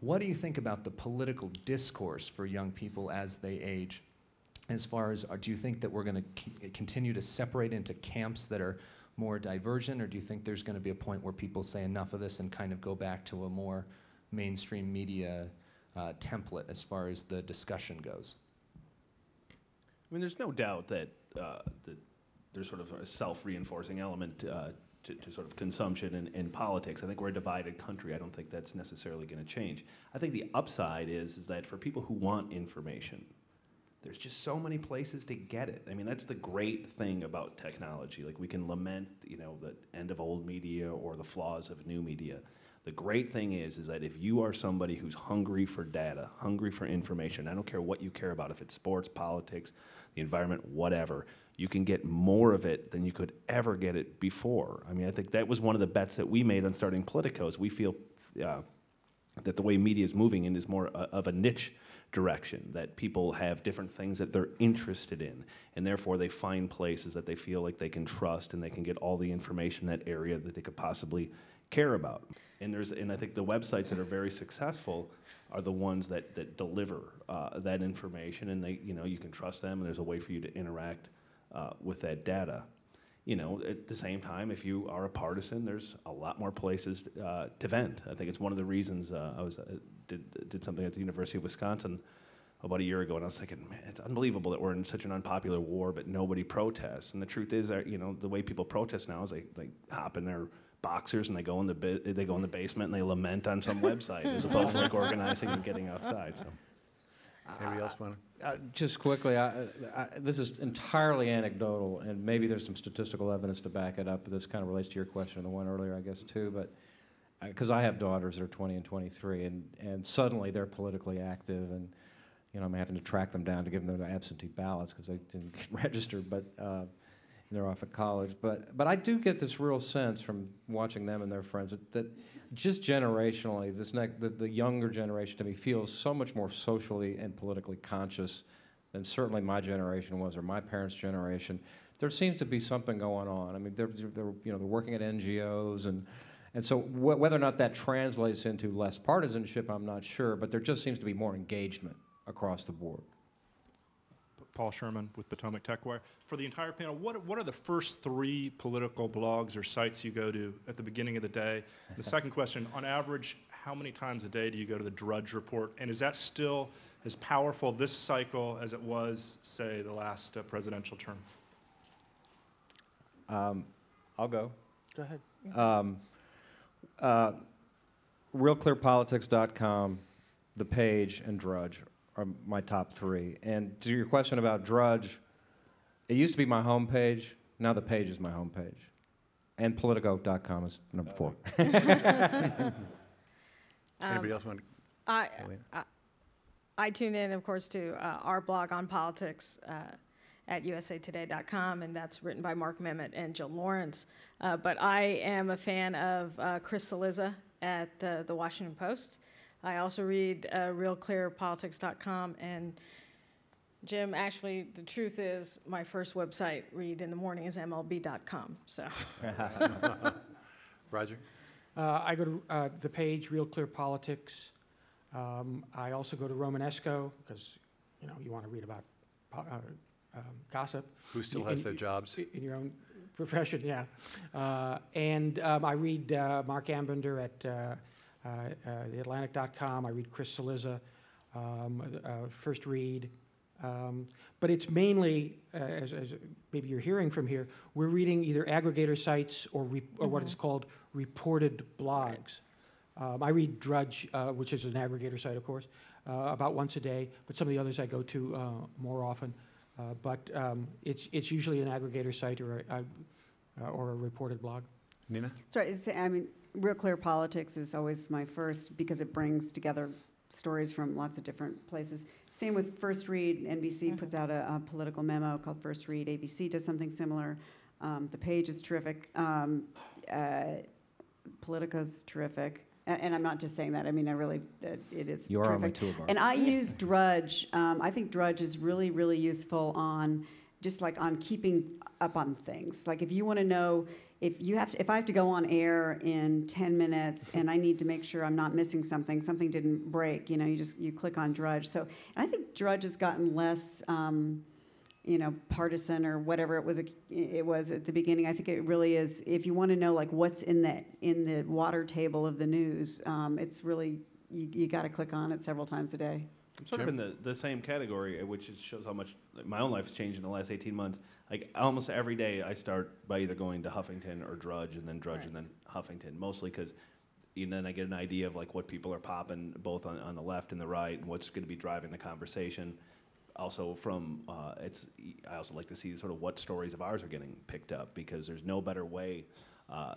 What do you think about the political discourse for young people as they age? As far as, do you think that we're going to continue to separate into camps that are more divergent, or do you think there's going to be a point where people say enough of this and kind of go back to a more mainstream media template as far as the discussion goes? I mean, there's no doubt that there's sort of a self-reinforcing element to sort of consumption and politics. I think we're a divided country. I don't think that's necessarily going to change. I think the upside is that for people who want information, there's just so many places to get it. I mean, that's the great thing about technology. Like, we can lament, you know, the end of old media or the flaws of new media. The great thing is that if you are somebody who's hungry for data, hungry for information, I don't care what you care about, if it's sports, politics, the environment, whatever, you can get more of it than you could ever get it before. I mean, I think that was one of the bets that we made on starting Politico, is we feel that the way media is moving in is more of a niche direction, that people have different things that they're interested in, and therefore they find places that they feel like they can trust and they can get all the information in that area that they could possibly care about. And I think the websites that are very successful are the ones that deliver that information, and you can trust them, and there's a way for you to interact with that data. You know, at the same time, if you are a partisan, there's a lot more places to vent. I think it's one of the reasons I did something at the University of Wisconsin about a year ago, and I was thinking, man, it's unbelievable that we're in such an unpopular war, but nobody protests. And the truth is, the way people protest now is they hop in their boxers and they go in the basement and they lament on some website, as opposed to like organizing and getting outside. So. Anybody else want to? Just quickly, this is entirely anecdotal, and maybe there's some statistical evidence to back it up, but this kind of relates to your question and the one earlier, I guess, too. But because I have daughters that are 20 and 23, and suddenly they're politically active, and I'm having to track them down to give them their absentee ballots because they didn't get registered, but they're off at college. But I do get this real sense from watching them and their friends that just generationally, the younger generation to me feels so much more socially and politically conscious than certainly my generation was, or my parents' generation. There seems to be something going on. I mean, they're working at NGOs And so whether or not that translates into less partisanship, I'm not sure, but there just seems to be more engagement across the board. Paul Sherman with Potomac TechWire. For the entire panel, what are the first 3 political blogs or sites you go to at the beginning of the day? The second question, on average, how many times a day do you go to the Drudge Report? And is that still as powerful this cycle as it was, say, the last presidential term? I'll go. Go ahead. RealClearPolitics.com, The Page, and Drudge are my top 3. And to your question about Drudge, it used to be my homepage. Now The Page is my homepage. And Politico.com is number 4. Anybody else want to? I tune in, of course, to our blog on politics at usatoday.com, and that's written by Mark Memmott and Jill Lawrence. But I am a fan of Chris Cillizza at the Washington Post. I also read RealClearPolitics.com, and Jim, actually, the truth is my first website read in the morning is MLB.com. So, Roger? I go to The Page, Real Clear Politics. I also go to Romanesco because, you know, you want to read about gossip. Who still has their jobs? In your own profession, yeah. And I read Mark Ambender at theatlantic.com. I read Chris Cillizza, First Read. But it's mainly, as maybe you're hearing from here, we're reading either aggregator sites or what is called reported blogs. I read Drudge, which is an aggregator site, of course, about once a day, but some of the others I go to more often. But it's usually an aggregator site or a reported blog. Nina? Sorry, I mean, Real Clear Politics is always my first because it brings together stories from lots of different places. Same with First Read. NBC puts out a political memo called First Read. ABC does something similar. The Page is terrific. Politico's terrific. And I'm not just saying that. I mean, I really, it is You are terrific. on my toolbar. And I use Drudge. I think Drudge is really, really useful on just like on keeping up on things. Like if you want to know, if I have to go on air in 10 minutes and I need to make sure I'm not missing something didn't break, you know, you click on Drudge. So, and I think Drudge has gotten less, you know, partisan or whatever it was at the beginning. I think it really is. If you want to know like what's in the water table of the news, it's really you got to click on it several times a day. I'm sort of in the same category, which shows how much my own life's changed in the last 18 months. Like almost every day, I start by either going to Huffington or Drudge, and then Drudge, and then Huffington. Mostly because then I get an idea of like what people are popping both on the left and the right, and what's going to be driving the conversation. Also, I also like to see sort of what stories of ours are getting picked up, because there's no better way.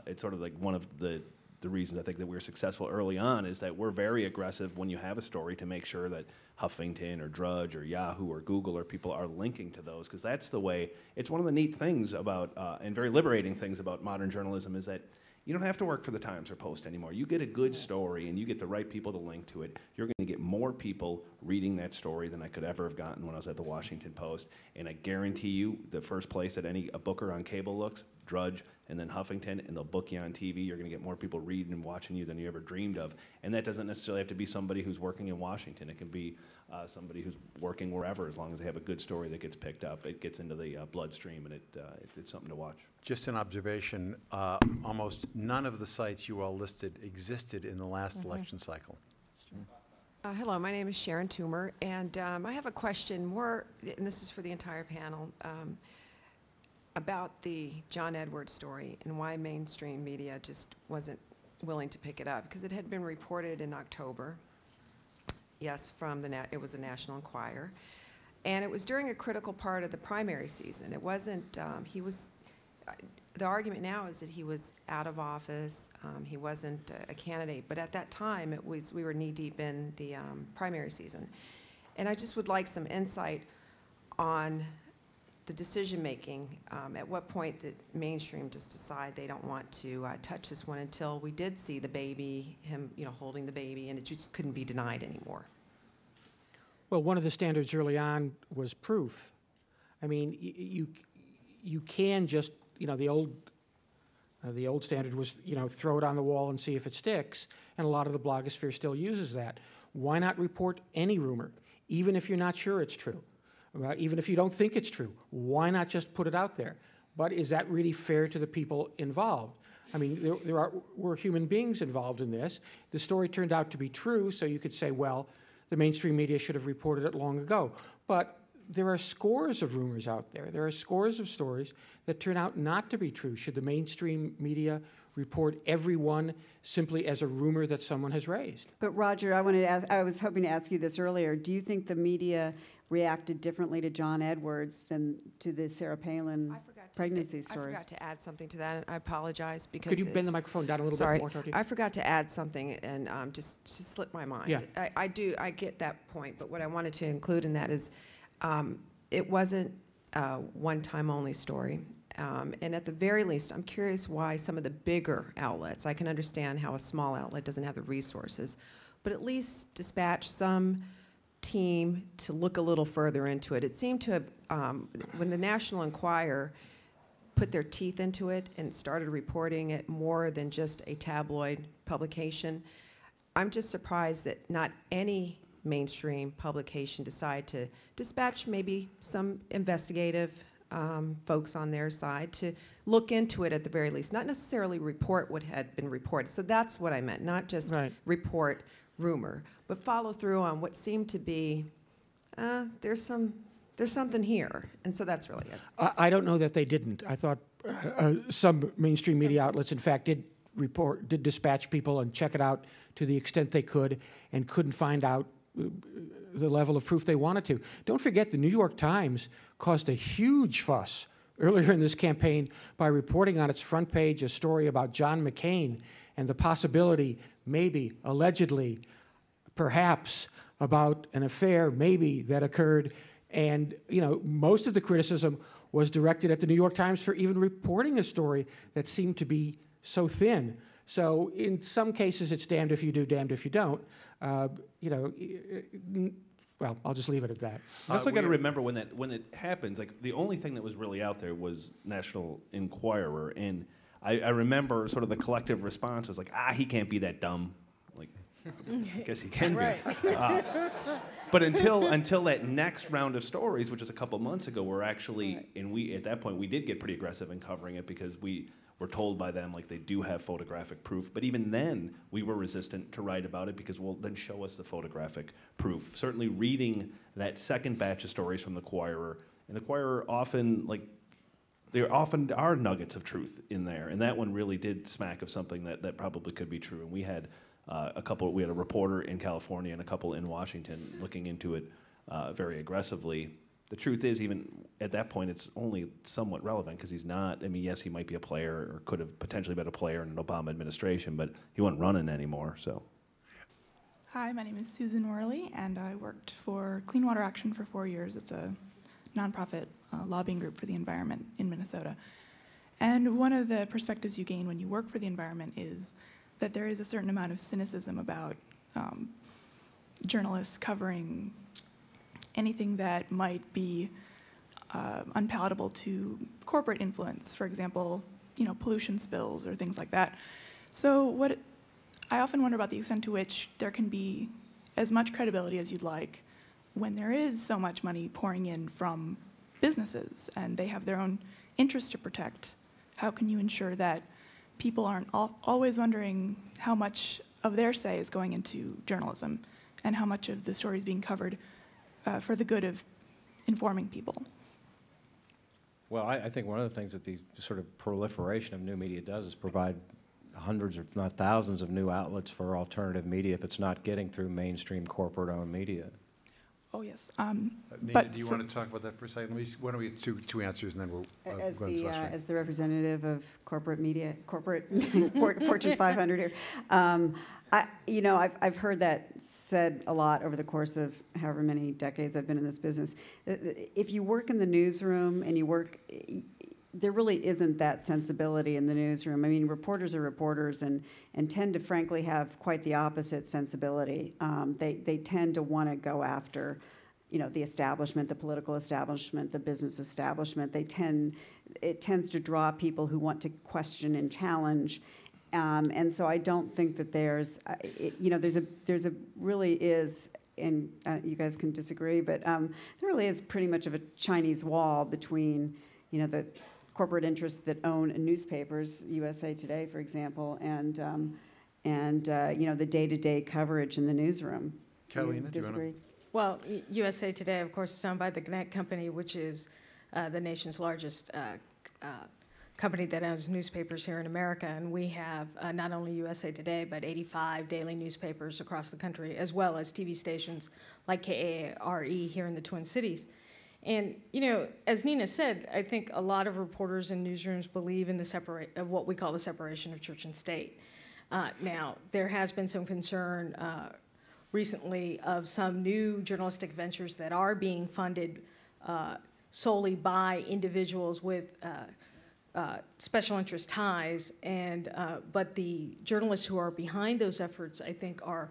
It's sort of like one of the reasons I think that we're successful early on is that we're very aggressive when you have a story to make sure that Huffington or Drudge or Yahoo or Google or people are linking to those, because that's the way. It's one of the neat things about and very liberating things about modern journalism is that you don't have to work for the Times or Post anymore. You get a good story and you get the right people to link to it. You're going to get more people reading that story than I could ever have gotten when I was at the Washington Post. And I guarantee you the first place that a booker on cable looks, Drudge, and then Huffington, and they'll book you on TV. You're going to get more people reading and watching you than you ever dreamed of. And that doesn't necessarily have to be somebody who's working in Washington. It can be somebody who's working wherever, as long as they have a good story that gets picked up. It gets into the bloodstream, and it's something to watch. Just an observation, almost none of the sites you all listed existed in the last election cycle. Hello, my name is Sharon Toomer, and I have a question more, and this is for the entire panel, about the John Edwards story and why mainstream media just wasn't willing to pick it up, because it had been reported in October. Yes, it was the National Enquirer, and it was during a critical part of the primary season. It wasn't. The argument now is that he was out of office. He wasn't a candidate, but at that time, we were knee deep in the primary season, and I just would like some insight on the decision making. At what point did mainstream just decide they don't want to touch this one until we did see the baby, him, holding the baby, and it just couldn't be denied anymore? Well, one of the standards early on was proof. I mean, you can just, the old The old standard was, throw it on the wall and see if it sticks, and a lot of the blogosphere still uses that. Why not report any rumor, even if you're not sure it's true, even if you don't think it's true? Why not just put it out there? But is that really fair to the people involved? I mean, were human beings involved in this. The story turned out to be true, so you could say, well, the mainstream media should have reported it long ago. But there are scores of rumors out there. There are scores of stories that turn out not to be true. Should the mainstream media report every one simply as a rumor that someone has raised? But Roger, I was hoping to ask you this earlier. Do you think the media reacted differently to John Edwards than to the Sarah Palin pregnancy stories? I forgot to add something to that, and I apologize because Could you bend the microphone down a little bit more? I forgot to add something, and just slipped my mind. Yeah. I get that point, but what I wanted to include in that is it wasn't a one-time only story. And at the very least, I'm curious why some of the bigger outlets, I can understand how a small outlet doesn't have the resources, but at least dispatch some team to look a little further into it. It seemed to have, when the National Enquirer put their teeth into it and started reporting it more than just a tabloid publication, I'm just surprised that not any mainstream publication decided to dispatch maybe some investigative folks on their side to look into it at the very least, not necessarily report what had been reported. So that's what I meant, not just report rumor, but follow through on what seemed to be, there's something here. And so that's really it. I don't know that they didn't. I thought some mainstream media outlets, in fact, did dispatch people and check it out to the extent they could and couldn't find out the level of proof they wanted to. Don't forget, the New York Times caused a huge fuss earlier in this campaign by reporting on its front page a story about John McCain and the possibility, maybe, allegedly, perhaps, about an affair, maybe, that occurred. And, most of the criticism was directed at the New York Times for even reporting a story that seemed to be so thin. So in some cases, it's damned if you do, damned if you don't. Well, I'll just leave it at that. You also got to remember when it happens, like the only thing that was really out there was National Enquirer, and I remember sort of the collective response was like, he can't be that dumb. Like, I guess he can be. But until that next round of stories, which was a couple months ago, we're actually, and we at that point we did get pretty aggressive in covering it because we were told by them like they do have photographic proof. But even then, we were resistant to write about it because, well, then show us the photographic proof. Certainly reading that second batch of stories from the Enquirer, and the Enquirer often, there often are nuggets of truth in there. And that one really did smack of something that probably could be true. And we had we had a reporter in California and a couple in Washington looking into it very aggressively. The truth is, even at that point, it's only somewhat relevant because he's not, yes, he might be a player or could have potentially been a player in an Obama administration, but he wasn't running anymore, so. Hi, my name is Susan Worley, and I worked for Clean Water Action for 4 years. It's a nonprofit lobbying group for the environment in Minnesota. And one of the perspectives you gain when you work for the environment is that there is a certain amount of cynicism about journalists covering anything that might be unpalatable to corporate influence, for example, pollution spills or things like that. So I often wonder about the extent to which there can be as much credibility as you'd like when there is so much money pouring in from businesses and they have their own interests to protect. How can you ensure that people aren't always wondering how much of their say is going into journalism and how much of the story is being covered for the good of informing people? Well, I think one of the things that the sort of proliferation of new media does is provide hundreds, if not thousands, of new outlets for alternative media if it's not getting through mainstream corporate-owned media. Oh, yes. Nina, do you want to talk about that for a second? Why don't we get two answers and then we'll go on to this last one. As the representative of corporate media, Fortune 500 here, I've heard that said a lot over the course of however many decades I've been in this business. If you work in the newsroom and there really isn't that sensibility in the newsroom. I mean, reporters are reporters and tend to, frankly, have quite the opposite sensibility. They tend to want to go after you know, the establishment, the political establishment, the business establishment. It tends to draw people who want to question and challenge. And so I don't think that there's, you know, there's a really is, and you guys can disagree, but there really is pretty much of a Chinese wall between, you know, the corporate interests that own newspapers, USA Today, for example, and you know, the day-to-day coverage in the newsroom. Catalina, do you disagree? Well, USA Today, of course, is owned by the Gannett Company, which is the nation's largest company that owns newspapers here in America. And we have not only USA Today, but 85 daily newspapers across the country, as well as TV stations like KARE here in the Twin Cities. And, you know, as Nina said, I think a lot of reporters in newsrooms believe in what we call the separation of church and state. Now, there has been some concern recently of some new journalistic ventures that are being funded solely by individuals with special interest ties, but the journalists who are behind those efforts, I think, are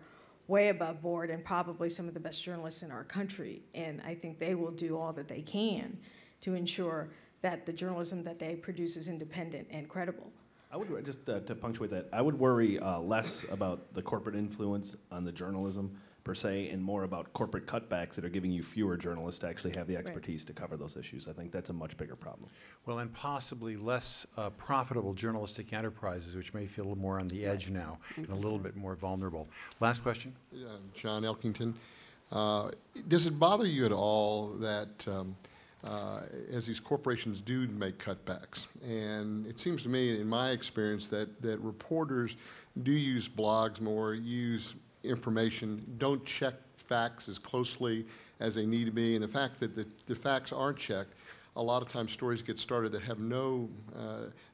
way above board and probably some of the best journalists in our country. And I think they will do all that they can to ensure that the journalism that they produce is independent and credible. I would, just to punctuate that, I would worry less about the corporate influence on the journalism per se, and more about corporate cutbacks that are giving you fewer journalists to actually have the expertise to cover those issues. I think that's a much bigger problem. Well, and possibly less profitable journalistic enterprises, which may feel a little more on the edge now and a little bit more vulnerable. Last question. John Elkington. Does it bother you at all that as these corporations do make cutbacks, and it seems to me, in my experience, that reporters do use blogs more, use information, don't check facts as closely as they need to be, and the fact that the facts aren't checked, a lot of times stories get started that have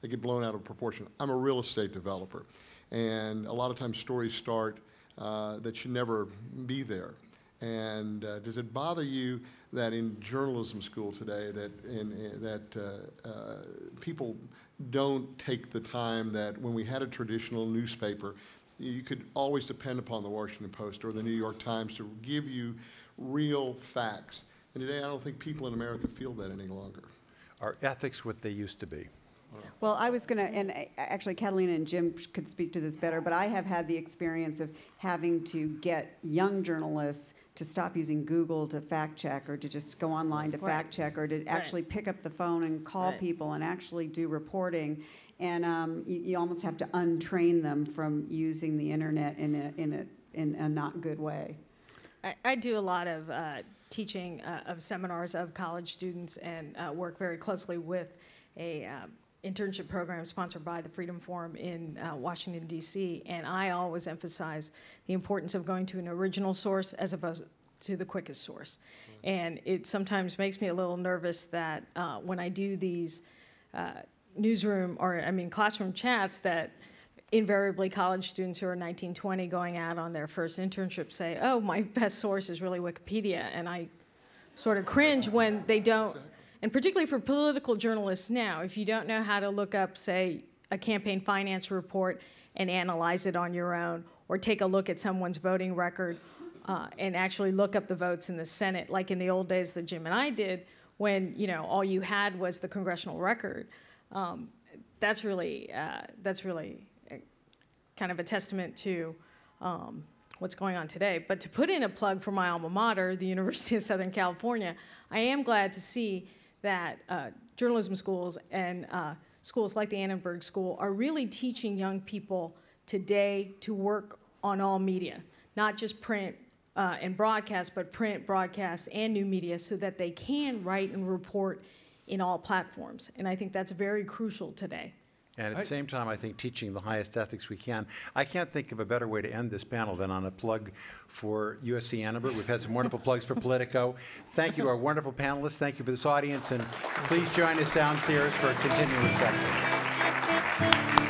they get blown out of proportion. I'm a real estate developer, and a lot of times stories start that should never be there. And does it bother you that in journalism school today that people don't take the time that when we had a traditional newspaper, you could always depend upon the Washington Post or the New York Times to give you real facts. And today I don't think people in America feel that any longer. Are ethics what they used to be? Well, I was going to, and actually Catalina and Jim could speak to this better, but I have had the experience of having to get young journalists to stop using Google to fact check, or to just go online to fact check, or to actually pick up the phone and call people and actually do reporting. And you almost have to untrain them from using the internet in a not good way. I do a lot of teaching of seminars of college students, and work very closely with a internship program sponsored by the Freedom Forum in Washington, D.C., and I always emphasize the importance of going to an original source as opposed to the quickest source. And it sometimes makes me a little nervous that when I do these classroom chats, that invariably college students who are 19, 20 going out on their first internship say, oh, my best source is really Wikipedia, and I sort of cringe when they don't. And particularly for political journalists now, if you don't know how to look up, say, a campaign finance report and analyze it on your own, or take a look at someone's voting record and actually look up the votes in the Senate, like in the old days that Jim and I did, when all you had was the congressional record, that's really kind of a testament to what's going on today. But to put in a plug for my alma mater, the University of Southern California, I am glad to see that journalism schools and schools like the Annenberg School are really teaching young people today to work on all media, not just print and broadcast, but print, broadcast, and new media, so that they can write and report in all platforms. And I think that's very crucial today. And at the same time, I think teaching the highest ethics we can. I can't think of a better way to end this panel than on a plug for USC Annenberg. We've had some wonderful plugs for Politico. Thank you to our wonderful panelists. Thank you for this audience. And please join us downstairs for a continuing reception.